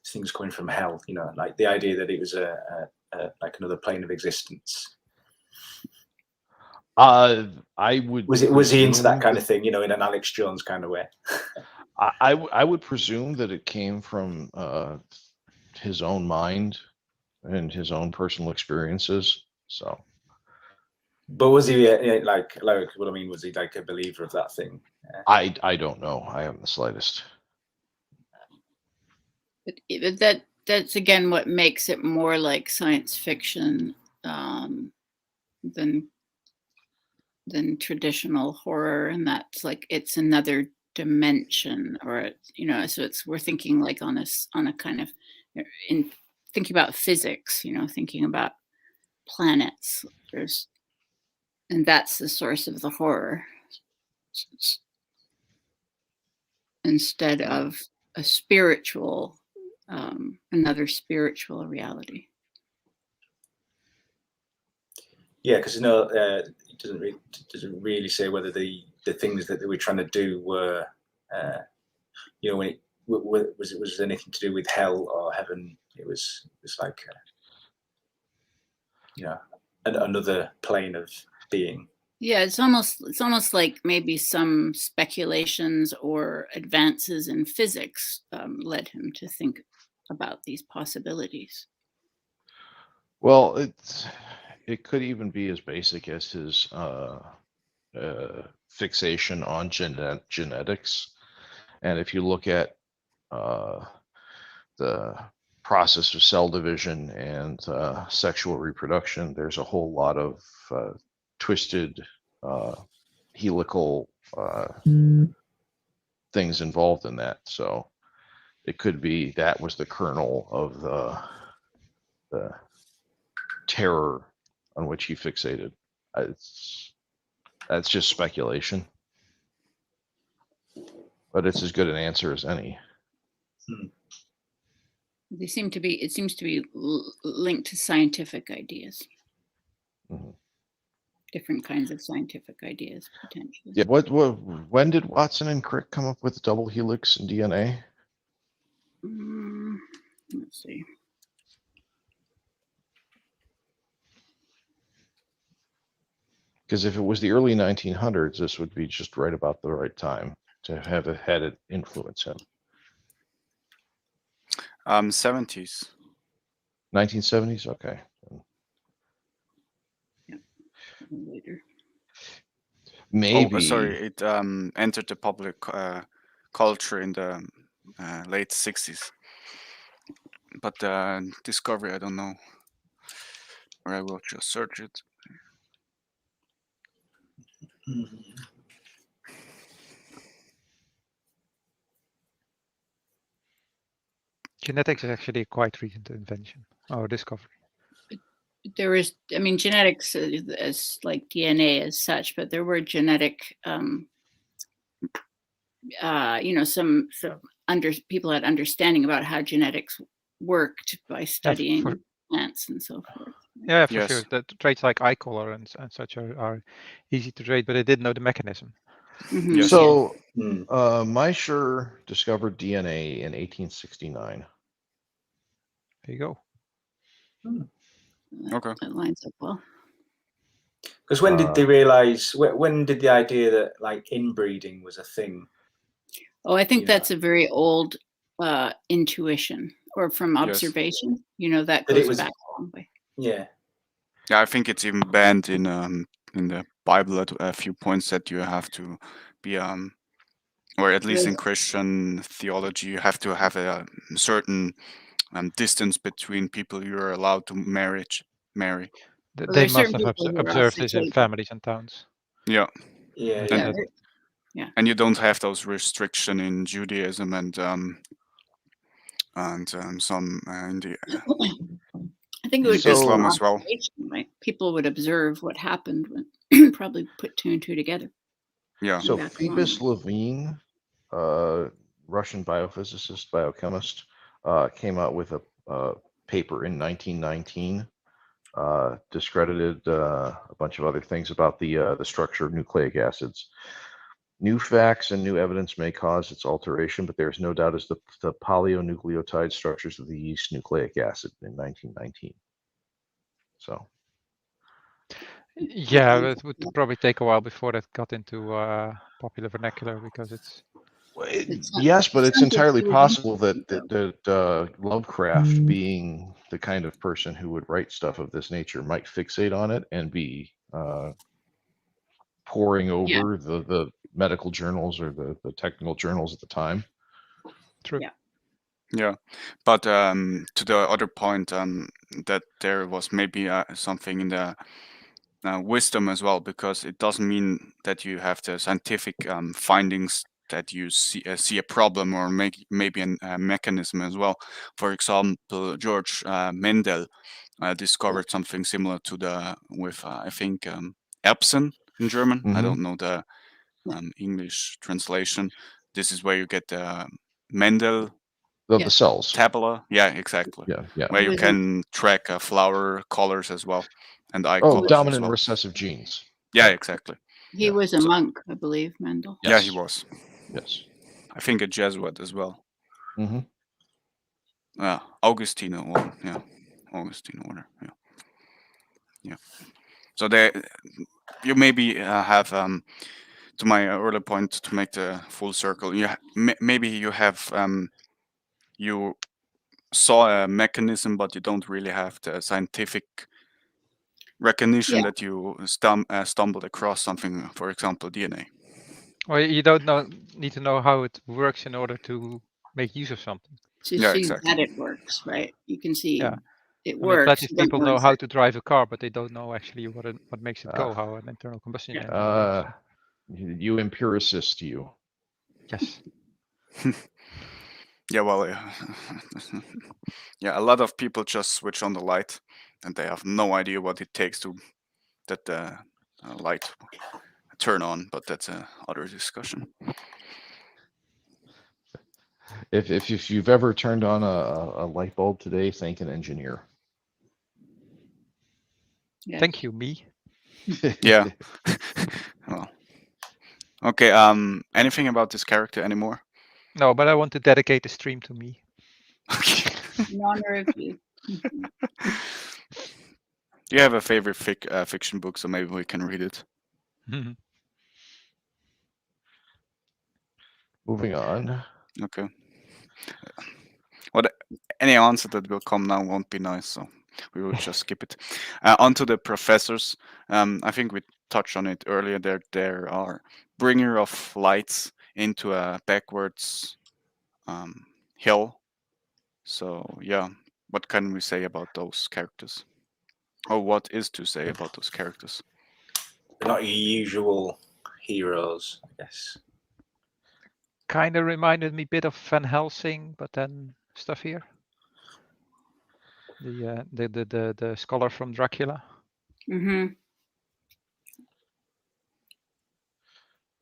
S3: things coming from hell, like the idea that it was a like another plane of existence.
S5: I would.
S3: Was he into that kind of thing, in an Alex Jones kind of way?
S5: I would presume that it came from his own mind and his own personal experiences. So.
S3: But was he like what I mean? Was he like a believer of that thing?
S5: I don't know. I haven't the slightest.
S4: But that's again what makes it more like science fiction than traditional horror, and that's like it's another dimension, or so we're thinking like on a kind of in thinking about physics, thinking about planets. And that's the source of the horror instead of a spiritual, another spiritual reality. Yeah, because it doesn't really say whether the things that they were trying to do were, when it was anything to do with hell or heaven. It was like, another plane of being. Yeah, it's almost like maybe some speculations or advances in physics led him to think about these possibilities.
S5: Well, it could even be as basic as his fixation on genetics. And if you look at the process of cell division and sexual reproduction, there's a whole lot of twisted helical things involved in that. So it could be that was the kernel of the terror on which he fixated. That's just speculation, but it's as good an answer as any.
S4: They seem to be. It seems to be linked to scientific ideas.
S5: Mhm.
S4: Different kinds of scientific ideas potentially.
S5: Yeah. When did Watson and Crick come up with double helix in DNA?
S4: Let's see.
S5: Because if it was the early 1900s, this would be just right about the right time to have had it influence him.
S2: 70s.
S5: 1970s. Okay.
S4: Later.
S5: Maybe.
S2: Oh, sorry. It entered the public culture in the late 60s. But discovery, I don't know. Or I will just search it.
S1: Genetics is actually a quite recent invention or discovery.
S4: There is, I mean, genetics as like DNA as such, but there were genetic, some people had understanding about how genetics worked by studying plants and so forth.
S1: Yeah, for
S2: Yes.
S1: sure. The traits like eye color and such are easy to trade, but they didn't know the mechanism.
S2: Yes.
S5: So, Meischer discovered DNA in 1869.
S1: There you go.
S2: Okay.
S4: That lines up well.
S3: Because when did they realize? When did the idea that like inbreeding was a thing?
S4: Oh, I think that's a very old intuition or from observation. That goes back a long way.
S3: Yeah.
S2: Yeah, I think it's even banned in the Bible at a few points that you have to be or at least in Christian theology, you have to have a certain distance between people you're allowed to marry.
S1: They must have observed this in families and towns.
S2: Yeah.
S3: Yeah.
S2: And you don't have those restriction in Judaism and some in the
S4: I think it would
S2: Islam as well.
S4: Right? People would observe what happened when probably put two and two together.
S2: Yeah.
S5: So Phoebus Levine, Russian biophysicist, biochemist, came out with a paper in 1919, discredited a bunch of other things about the structure of nucleic acids. New facts and new evidence may cause its alteration, but there's no doubt as the polynucleotide structures of the yeast nucleic acid in 1919. So.
S1: Yeah, it would probably take a while before that got into popular vernacular because it's.
S5: Yes, but it's entirely possible that Lovecraft, being the kind of person who would write stuff of this nature, might fixate on it and be poring over the medical journals or the technical journals at the time.
S1: True.
S2: Yeah, but to the other point, that there was maybe something in the wisdom as well, because it doesn't mean that you have the scientific findings that you see a problem or maybe a mechanism as well. For example, George Mendel discovered something similar to with I think Erbsen in German. I don't know the English translation. This is where you get the Mendel
S5: the cells.
S2: Tabula. Yeah, exactly.
S5: Yeah.
S2: Where you can track flower colors as well and eye colors.
S5: Dominant
S2: as well.
S5: recessive genes.
S2: Yeah, exactly.
S4: He was a monk, I believe, Mendel.
S2: Yes. Yeah, he was.
S5: Yes.
S2: I think a Jesuit as well.
S5: Mm-hmm.
S2: Augustine order. Yeah, Augustine order. Yeah. So you maybe have to my earlier point, to make the full circle. Maybe you have you saw a mechanism, but you don't really have the scientific recognition that you stumbled across something, for example, DNA.
S1: Well, you don't need to know how it works in order to make use of something.
S4: To see that it works, right? You can see it works.
S1: Plenty of people know how to drive a car, but they don't know actually what makes it go, how an internal combustion engine works.
S5: You empiricist, you.
S1: Yes.
S2: Yeah, well, yeah, a lot of people just switch on the light and they have no idea what it takes to that the light turn on, but that's another discussion.
S5: If you've ever turned on a light bulb today, thank an engineer.
S4: Yeah.
S1: Thank you, me.
S2: Yeah. Well. Okay. Anything about this character anymore?
S1: No, but I want to dedicate the stream to me.
S2: Okay.
S4: In honor of you. Mhm.
S2: Do you have a favorite fiction book, so maybe we can read it?
S5: Moving on.
S2: Okay. What any answer that will come now won't be nice, so we will just skip it. On to the professors. I think we touched on it earlier. There are bringer of lights into a backwards hill. So yeah, what can we say about those characters? Or what is to say about those characters?
S3: They're not your usual heroes, I guess.
S1: Kind of reminded me a bit of Van Helsing, but then stuff here. The scholar from Dracula.
S4: Mm-hmm.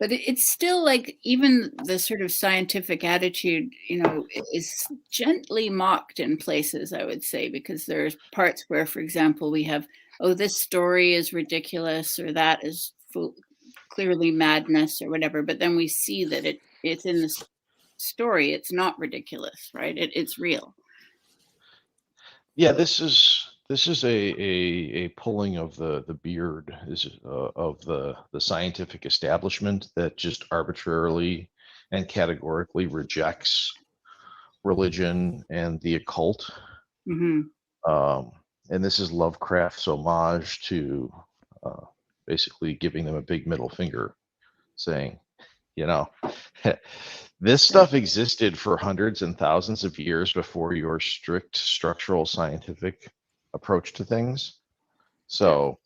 S4: But it's still like even the sort of scientific attitude, is gently mocked in places, I would say, because there's parts where, for example, we have, oh, this story is ridiculous or that is clearly madness or whatever. But then we see that it's in the story. It's not ridiculous, right? It's real.
S5: Yeah, this is a pulling of the beard of the scientific establishment that just arbitrarily and categorically rejects religion and the occult.
S4: Mm-hmm.
S5: And this is Lovecraft's homage to basically giving them a big middle finger, saying, this stuff existed for hundreds and thousands of years before your strict structural scientific approach to things. So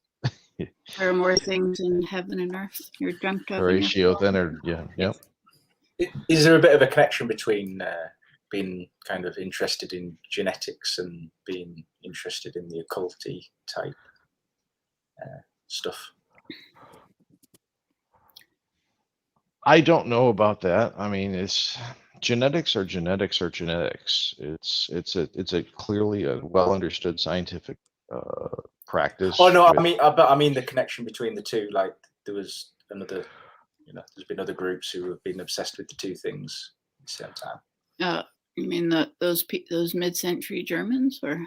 S4: there are more things in heaven and earth. You're dreamt of.
S5: Horatio then, or yep.
S3: Is there a bit of a connection between being kind of interested in genetics and being interested in the occulty type stuff?
S5: I don't know about that. I mean, it's genetics or genetics or genetics. It's a clearly a well understood scientific practice.
S3: Oh no, I mean the connection between the two. Like there was another, there's been other groups who have been obsessed with the two things at the same time.
S4: You mean those mid-century Germans, or?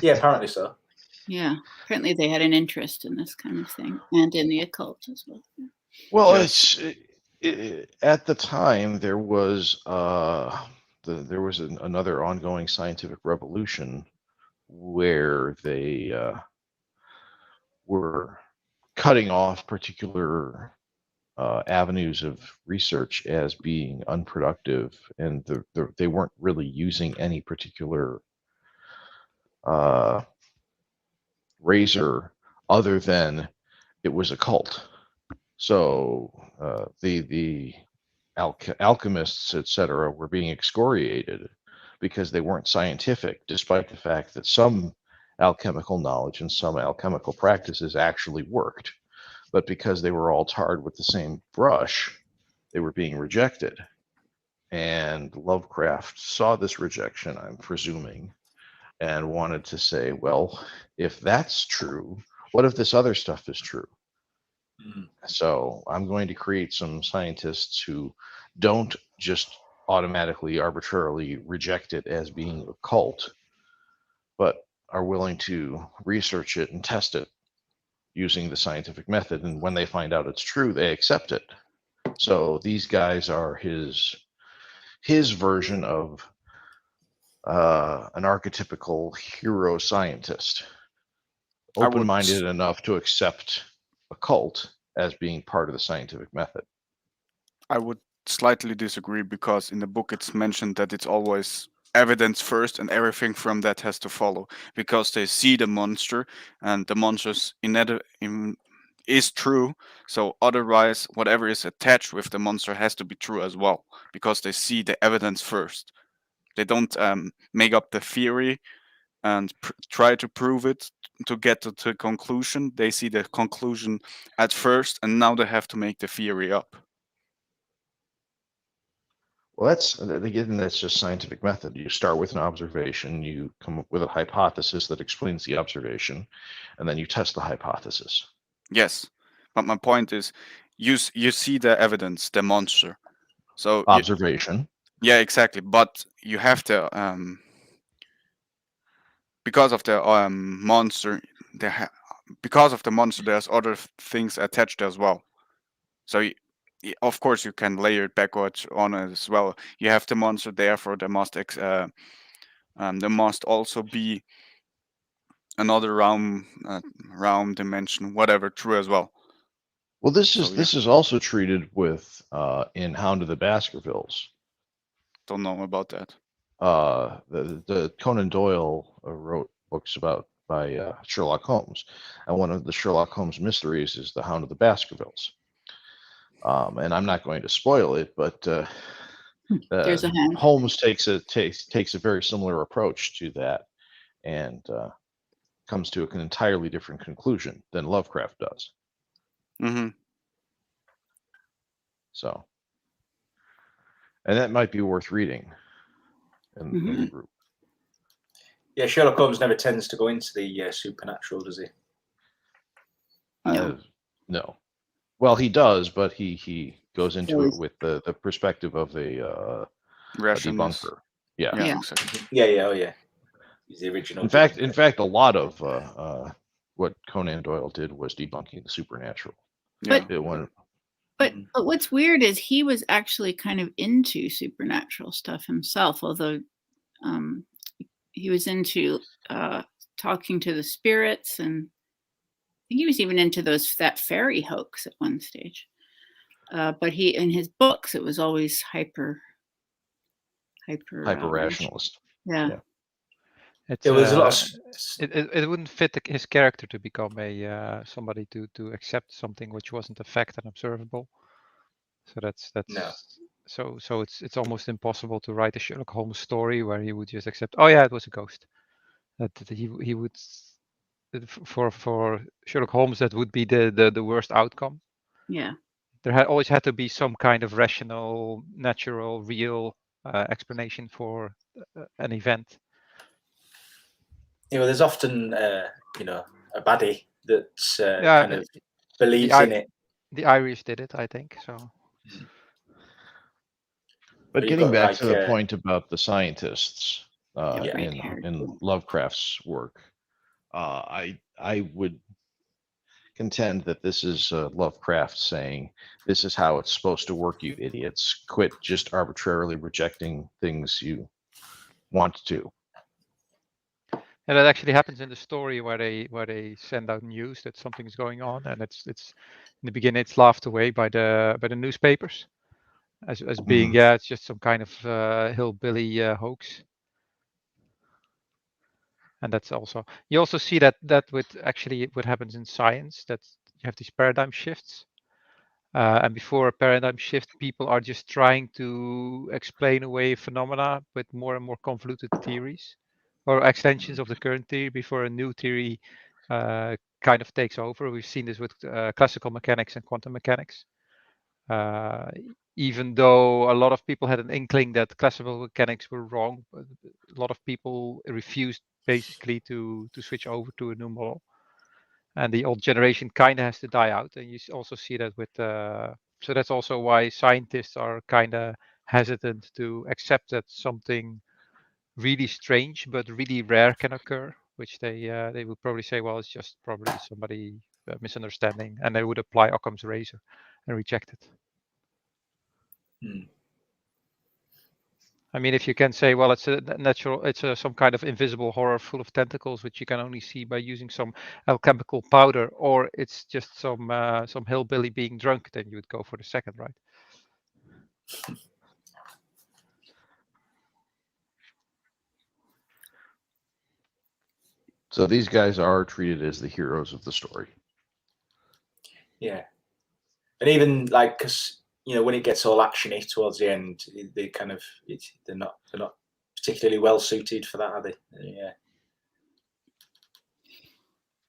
S3: Yeah, apparently so.
S4: Yeah, apparently they had an interest in this kind of thing and in the occult as well.
S5: Well,
S2: Yes.
S5: At the time there was another ongoing scientific revolution where they were cutting off particular avenues of research as being unproductive, and they weren't really using any particular razor other than it was a cult. So the alchemists, etc., were being excoriated because they weren't scientific, despite the fact that some alchemical knowledge and some alchemical practices actually worked. But because they were all tarred with the same brush, they were being rejected. And Lovecraft saw this rejection, I'm presuming, and wanted to say, well, if that's true, what if this other stuff is true? So I'm going to create some scientists who don't just automatically, arbitrarily reject it as being occult, but are willing to research it and test it using the scientific method. And when they find out it's true, they accept it. So these guys are his version of an archetypical hero scientist, open-minded enough to accept occult as being part of the scientific method.
S2: I would slightly disagree, because in the book it's mentioned that it's always evidence first and everything from that has to follow, because they see the monster and the monster's is true. So otherwise whatever is attached with the monster has to be true as well, because they see the evidence first. They don't make up the theory and try to prove it to get to the conclusion. They see the conclusion at first and now they have to make the theory up.
S5: Well, that's just scientific method. You start with an observation, you come up with a hypothesis that explains the observation, and then you test the hypothesis.
S2: Yes, but my point is, you see the evidence, the monster. So
S5: Observation.
S2: yeah, exactly. But you have to because of the monster, because of the monster, there's other things attached as well. So of course you can layer it backwards on it as well. You have the monster, therefore there must also be another realm dimension, whatever, true as well.
S5: Well, this
S2: So,
S5: is also treated with in Hound of the Baskervilles.
S2: Don't know about that.
S5: The Conan Doyle wrote books by Sherlock Holmes, and one of the Sherlock Holmes mysteries is the Hound of the Baskervilles. And I'm not going to spoil it, but
S4: There's a hand.
S5: Holmes takes a very similar approach to that, and comes to an entirely different conclusion than Lovecraft does.
S2: Mm-hmm.
S5: So, and that might be worth reading in the group.
S3: Yeah, Sherlock Holmes never tends to go into the supernatural, does he?
S5: No. Well, he does, but he goes into it with the perspective of a
S2: Rationalist.
S5: debunker. Yeah.
S2: Exactly.
S3: Yeah, oh yeah. He's the original.
S5: In fact, a lot of what Conan Doyle did was debunking the supernatural.
S2: Yeah.
S4: But what's weird is he was actually kind of into supernatural stuff himself, although he was into talking to the spirits, and I think he was even into that fairy hoax at one stage. But in his books, it was always hyper
S5: rationalist.
S4: Yeah.
S3: There was a lot.
S1: It wouldn't fit his character to become a somebody to accept something which wasn't a fact and observable. So that's
S3: no.
S1: So it's almost impossible to write a Sherlock Holmes story where he would just accept, oh yeah, it was a ghost. That he would, for Sherlock Holmes, that would be the worst outcome.
S4: Yeah.
S1: There always had to be some kind of rational, natural, real explanation for an event.
S3: There's often a baddie that kind of believes in it.
S1: The Irish did it, I think. So.
S5: But getting back to the point about the scientists in Lovecraft's work, I would contend that this is Lovecraft saying, "This is how it's supposed to work, you idiots. Quit just arbitrarily rejecting things you want to."
S1: And that actually happens in the story where they send out news that something's going on, and it's in the beginning it's laughed away by the newspapers as being it's just some kind of hillbilly hoax. And that's also, you also see that with actually what happens in science, that you have these paradigm shifts. And before a paradigm shift, people are just trying to explain away phenomena with more and more convoluted theories or extensions of the current theory before a new theory kind of takes over. We've seen this with classical mechanics and quantum mechanics. Even though a lot of people had an inkling that classical mechanics were wrong, but a lot of people refused basically to switch over to a new model. And the old generation kind of has to die out. And you also see that with, so that's also why scientists are kind of hesitant to accept that something really strange but really rare can occur, which they would probably say, well, it's just probably somebody misunderstanding, and they would apply Occam's razor and reject it. I mean, if you can say, well, it's a natural, it's some kind of invisible horror full of tentacles, which you can only see by using some alchemical powder, or it's just some hillbilly being drunk, then you would go for the second, right?
S5: So these guys are treated as the heroes of the story.
S3: Yeah, and even like, because when it gets all actiony towards the end, they kind of they're not particularly well suited for that, are they? Yeah,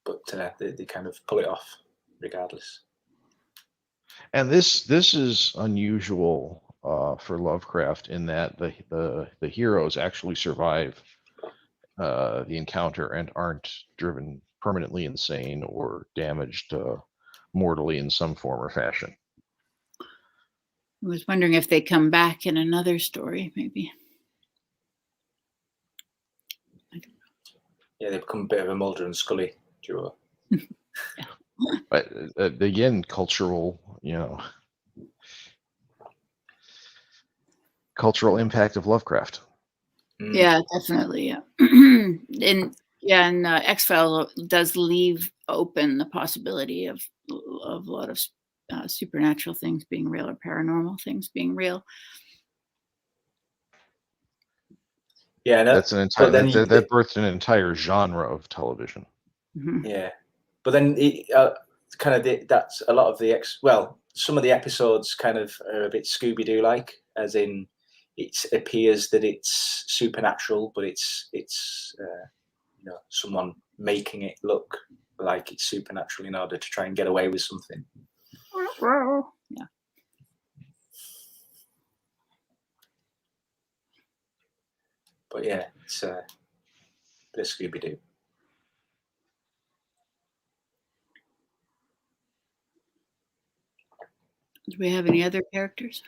S3: but they kind of pull it off regardless.
S5: And this is unusual for Lovecraft, in that the heroes actually survive the encounter and aren't driven permanently insane or damaged mortally in some form or fashion.
S4: I was wondering if they come back in another story, maybe.
S3: Yeah, they become a bit of a Mulder and Scully duo.
S5: But again, cultural impact of Lovecraft.
S4: Yeah, definitely. Yeah. and X-Files does leave open the possibility of a lot of supernatural things being real or paranormal things being real.
S3: Yeah,
S5: That's an entire that birthed an entire genre of television.
S4: Mm-hmm.
S3: Yeah, but then that's a lot of the some of the episodes kind of are a bit Scooby-Doo like, as in it appears that it's supernatural, but it's someone making it look like it's supernatural in order to try and get away with something.
S4: Yeah.
S3: But yeah, it's a bit of Scooby-Doo.
S4: Do we have any other characters?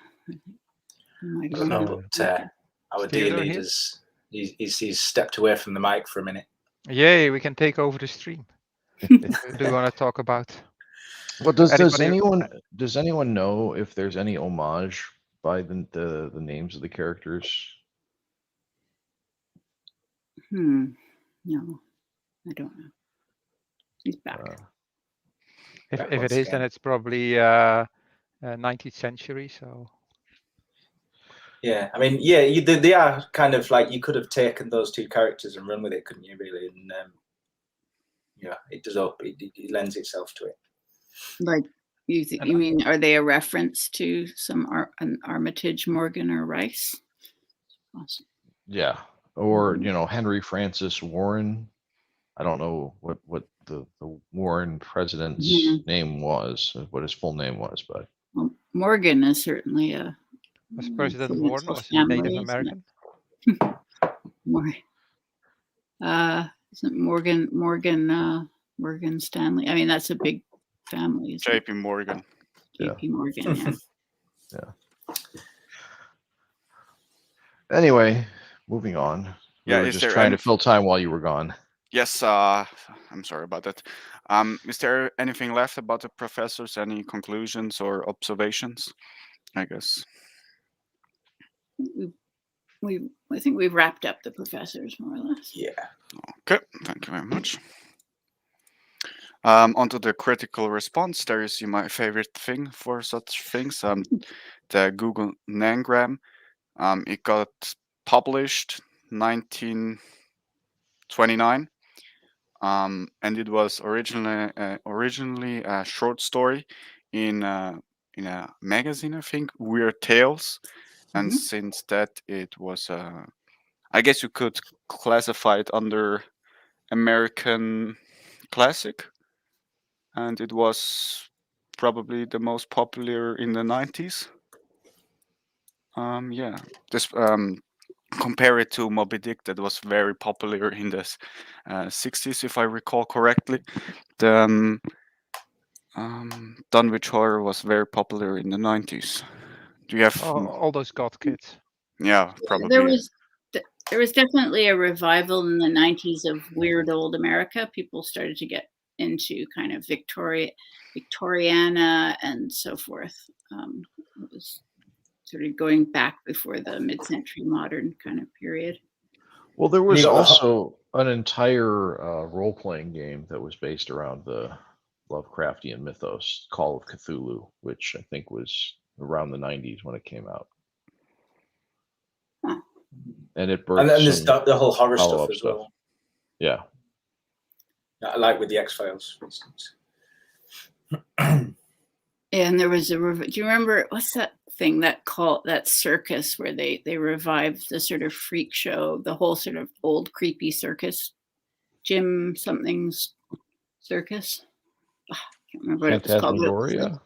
S3: I don't know, but our dear leader's he's stepped away from the mic for a minute.
S1: Yay, we can take over the stream. What do you want to talk about?
S5: Well, does anyone know if there's any homage by the names of the characters?
S4: No, I don't know. He's back.
S1: If it is, then it's probably 19th century. So.
S3: Yeah, I mean, yeah, they are kind of like, you could have taken those two characters and run with it, couldn't you? Really, and it does it lends itself to it.
S4: Like you mean, are they a reference to an Armitage, Morgan, or Rice? Awesome.
S5: Yeah, or Henry Francis Warren. I don't know what the Warren president's name was, what his full name was, but
S4: Morgan is certainly a.
S1: Was President Warren was he Native American?
S4: Isn't Morgan Stanley? I mean, that's a big family.
S2: J.P. Morgan.
S4: J.P. Morgan, yeah.
S5: Yeah. Anyway, moving on. We were just trying to fill time while you were gone.
S2: Yes, I'm sorry about that. Is there anything left about the professors? Any conclusions or observations? I guess.
S4: I think we've wrapped up the professors more or less.
S3: Yeah.
S2: Okay, thank you very much. Onto the critical response. There is my favorite thing for such things. The Google Nangram. It got published 1929, and it was originally a short story in a magazine, I think, Weird Tales. And since that, it was, I guess you could classify it under American classic. And it was probably the most popular in the 90s. Compare it to Moby Dick, that was very popular in the 60s, if I recall correctly. The Dunwich Horror was very popular in the 90s. Do you have
S1: all those goth kids?
S2: Yeah, probably.
S4: There was definitely a revival in the 90s of weird old America. People started to get into kind of Victoriana and so forth. It was sort of going back before the mid-century modern kind of period.
S5: Well, there was also an entire role-playing game that was based around the Lovecraftian mythos, Call of Cthulhu, which I think was around the 90s when it came out.
S4: Huh.
S5: And it
S3: and then there's the whole horror stuff as well.
S5: Yeah.
S3: Like with the X-Files, for instance.
S4: And there was do you remember, what's that thing that circus where they revived the sort of freak show, the whole sort of old creepy circus, Jim something's circus? I can't remember what it was called.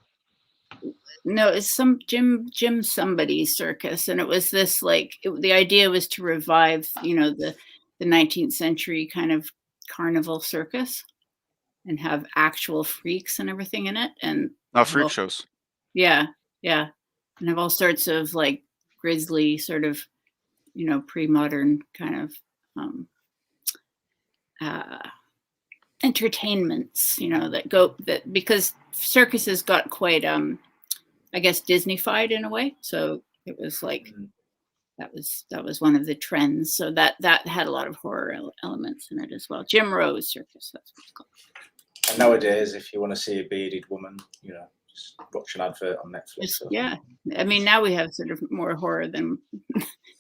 S4: No, it's some Jim somebody's circus, and it was this like the idea was to revive, the 19th century kind of carnival circus, and have actual freaks and everything in it, and
S2: Freak shows.
S4: yeah, and have all sorts of like grisly sort of, pre-modern kind of entertainments, that because circuses got quite I guess Disneyfied in a way. So it was like that was one of the trends. So that had a lot of horror elements in it as well. Jim Rose Circus, that's what it's called.
S3: And nowadays, if you want to see a bearded woman, just watch an advert on Netflix.
S4: Yeah, I mean, now we have sort of more horror than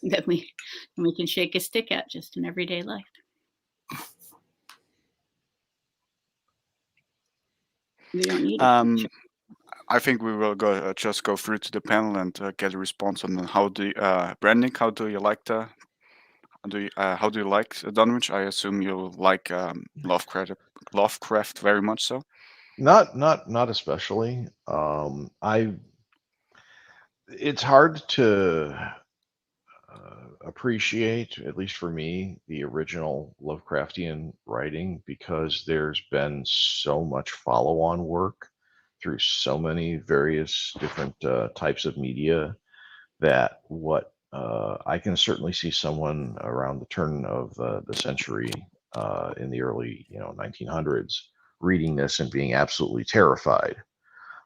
S4: that we can shake a stick at just in everyday life. We don't need it.
S2: I think we will just go through to the panel and get a response on how do Brandon, how do you like Dunwich? I assume you like Lovecraft very much so.
S5: Not especially. It's hard to appreciate, at least for me, the original Lovecraftian writing because there's been so much follow-on work through so many various different types of media that what I can certainly see someone around the turn of the century in the early 1900s reading this and being absolutely terrified.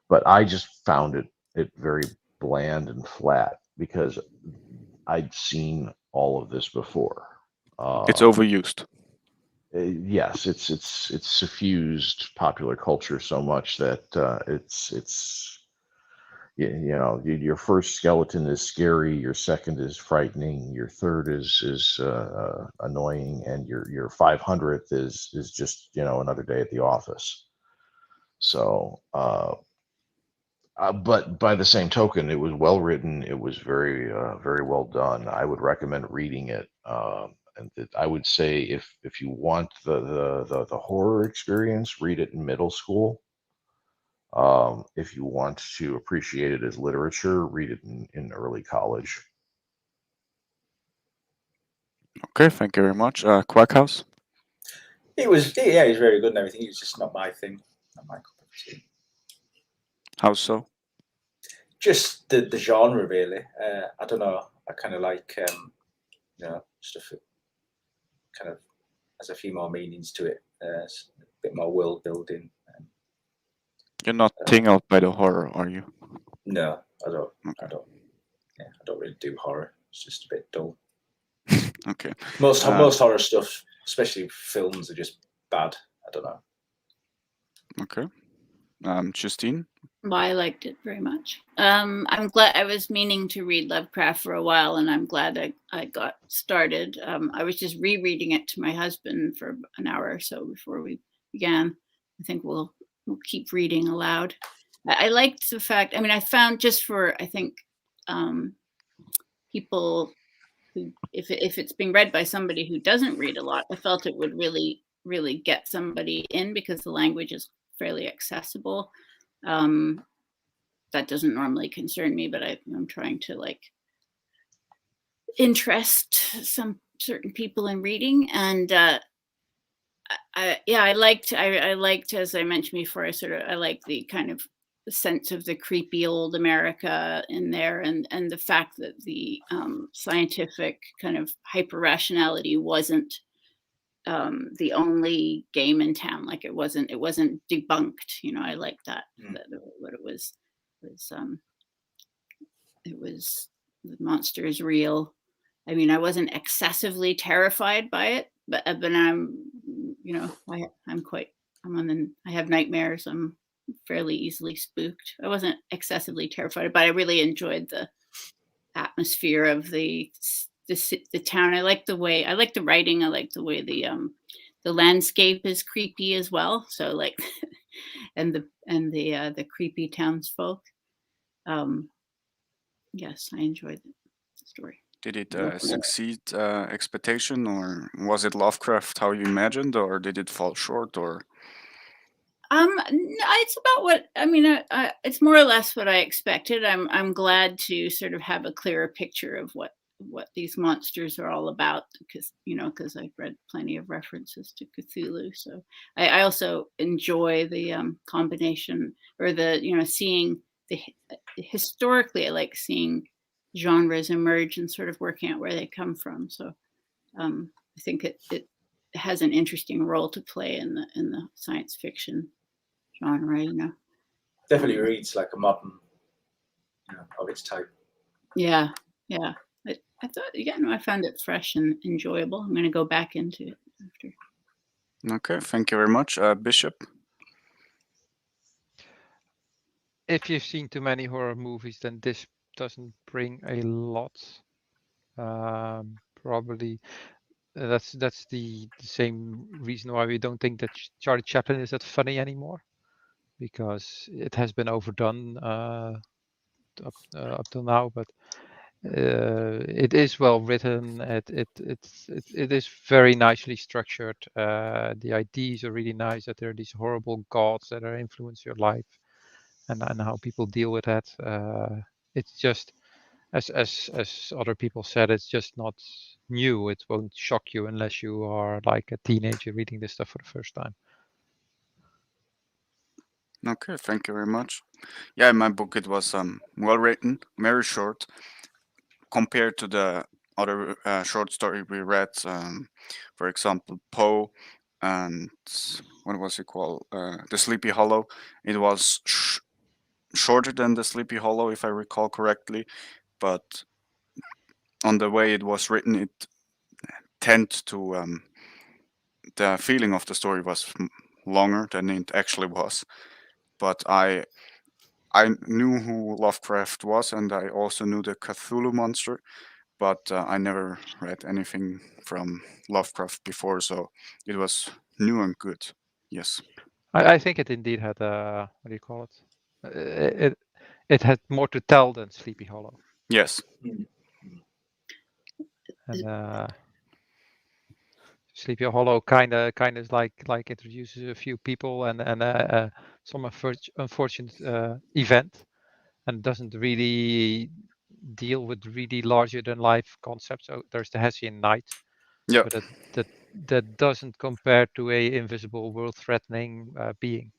S5: But I just found it very bland and flat because I'd seen all of this before.
S2: It's overused.
S5: Yes, it's suffused popular culture so much that your first skeleton is scary, your second is frightening, your third is annoying, and your 500th is just another day at the office. So, but by the same token, it was well written. It was very very well done. I would recommend reading it. And I would say if you want the horror experience, read it in middle school. If you want to appreciate it as literature, read it in early college.
S2: Okay, thank you very much. Quackhouse?
S3: He was very good and everything. He was just not my thing, not my cup of tea.
S2: How so?
S3: Just the genre, really. I don't know. I kind of like, stuff that kind of has a few more meanings to it. A bit more world building.
S2: You're not tingled by the horror, are you?
S3: No, I don't. I don't really do horror. It's just a bit dull.
S2: Okay.
S3: Most horror stuff, especially films, are just bad. I don't know.
S2: Okay. Justine?
S4: Well, I liked it very much. I'm glad. I was meaning to read Lovecraft for a while, and I'm glad I got started. I was just rereading it to my husband for an hour or so before we began. I think we'll keep reading aloud. I liked the fact. I mean, I found just for people who, if it's being read by somebody who doesn't read a lot, I felt it would really, really get somebody in because the language is fairly accessible. That doesn't normally concern me, but I'm trying to interest some certain people in reading. And I liked, as I mentioned before, I like the kind of sense of the creepy old America in there, and the fact that the scientific kind of hyper rationality wasn't the only game in town. Like it wasn't debunked. I like that. That what it was the monster is real. I mean, I wasn't excessively terrified by it, but I'm I have nightmares. I'm fairly easily spooked. I wasn't excessively terrified, but I really enjoyed the atmosphere of the town. I like the writing. I like the way the landscape is creepy as well. So and the creepy townsfolk. Yes, I enjoyed the story.
S2: Did it succeed expectation, or was it Lovecraft how you imagined, or did it fall short? Or
S4: It's about what I mean. It's more or less what I expected. I'm glad to sort of have a clearer picture of what these monsters are all about, because I've read plenty of references to Cthulhu. So I also enjoy the combination, or the seeing the historically. I like seeing genres emerge and sort of working out where they come from. So I think it has an interesting role to play in the science fiction genre,
S3: Definitely reads like a modern, of its type.
S4: Yeah. I thought, I found it fresh and enjoyable. I'm going to go back into it after.
S2: Okay, thank you very much, Bishop.
S1: If you've seen too many horror movies, then this doesn't bring a lot. Probably that's the same reason why we don't think that Charlie Chaplin is that funny anymore, because it has been overdone up till now. But it is well written. It is very nicely structured. The ideas are really nice. That there are these horrible gods that are influence your life, and how people deal with that. It's just as other people said, it's just not new. It won't shock you unless you are like a teenager reading this stuff for the first time.
S2: Okay, thank you very much. Yeah, in my book it was well written, very short, compared to the other short story we read. For example, Poe and what was it called? The Sleepy Hollow. It was shorter than the Sleepy Hollow, if I recall correctly, but on the way it was written, it tend to the feeling of the story was longer than it actually was. But I knew who Lovecraft was, and I also knew the Cthulhu monster, but I never read anything from Lovecraft before, so it was new and good. Yes.
S1: I think it indeed had what do you call it? It had more to tell than Sleepy Hollow.
S2: Yes.
S1: And Sleepy Hollow kind of is like introduces a few people and some unfortunate event, and doesn't really deal with really larger than life concepts. So there's the Hessian Knight,
S2: Yeah.
S1: but that doesn't compare to a invisible world-threatening being.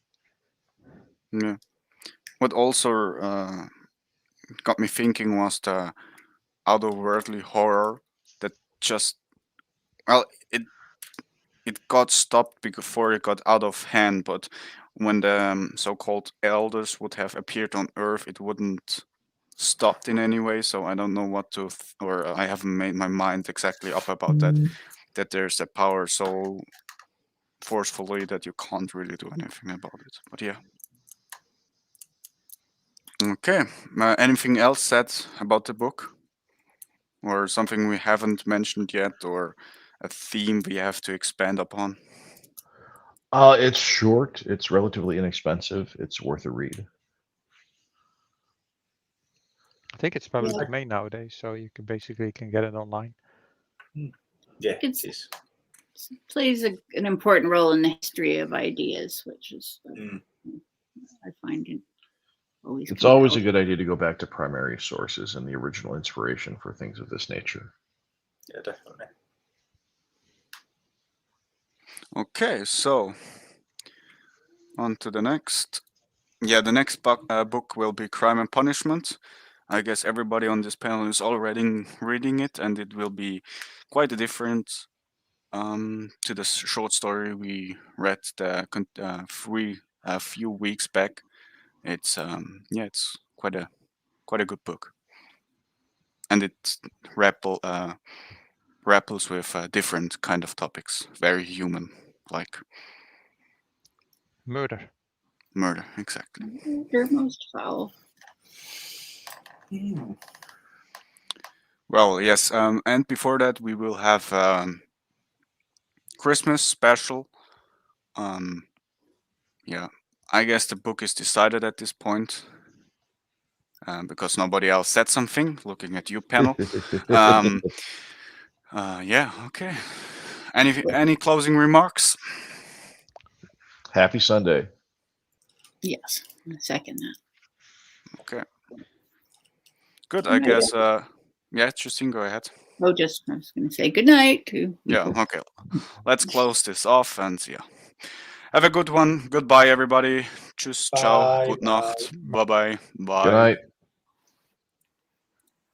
S2: Yeah. What also got me thinking was the otherworldly horror that just it got stopped before it got out of hand, but when the so-called elders would have appeared on Earth, it wouldn't stopped in any way. So I don't know what to or I haven't made my mind exactly up about that there's a power so forcefully that you can't really do anything about it. But yeah. Okay. Anything else said about the book? Or something we haven't mentioned yet, or a theme we have to expand upon?
S5: It's short. It's relatively inexpensive. It's worth a read.
S1: I think it's public domain nowadays, so you can get it online.
S3: Yeah,
S4: It's-
S3: it is.
S4: Plays an important role in the history of ideas, which is I find it always.
S5: It's always a good idea to go back to primary sources and the original inspiration for things of this nature.
S3: Yeah, definitely.
S2: Okay, so on to the next. Yeah, the next book will be Crime and Punishment. I guess everybody on this panel is already reading it, and it will be quite different to the short story we read a few weeks back. It's it's quite a good book, and it grapples with different kind of topics, very human, like
S1: Murder.
S2: murder, exactly.
S4: They're most foul.
S2: Well, yes, and before that we will have Christmas special. Yeah, I guess the book is decided at this point because nobody else said something. Looking at you, panel. Yeah, okay. Any closing remarks?
S5: Happy Sunday.
S4: Yes, I second that.
S2: Okay. Good. I guess. Yeah, Justine, go ahead.
S4: Oh, just I was going to say good night to
S2: Yeah.
S4: people.
S2: Okay. Let's close this off and yeah. Have a good one. Goodbye, everybody. Tschüss. Ciao.
S3: Bye.
S2: Good Nacht. Bye bye.
S5: Good
S2: Bye.
S5: night.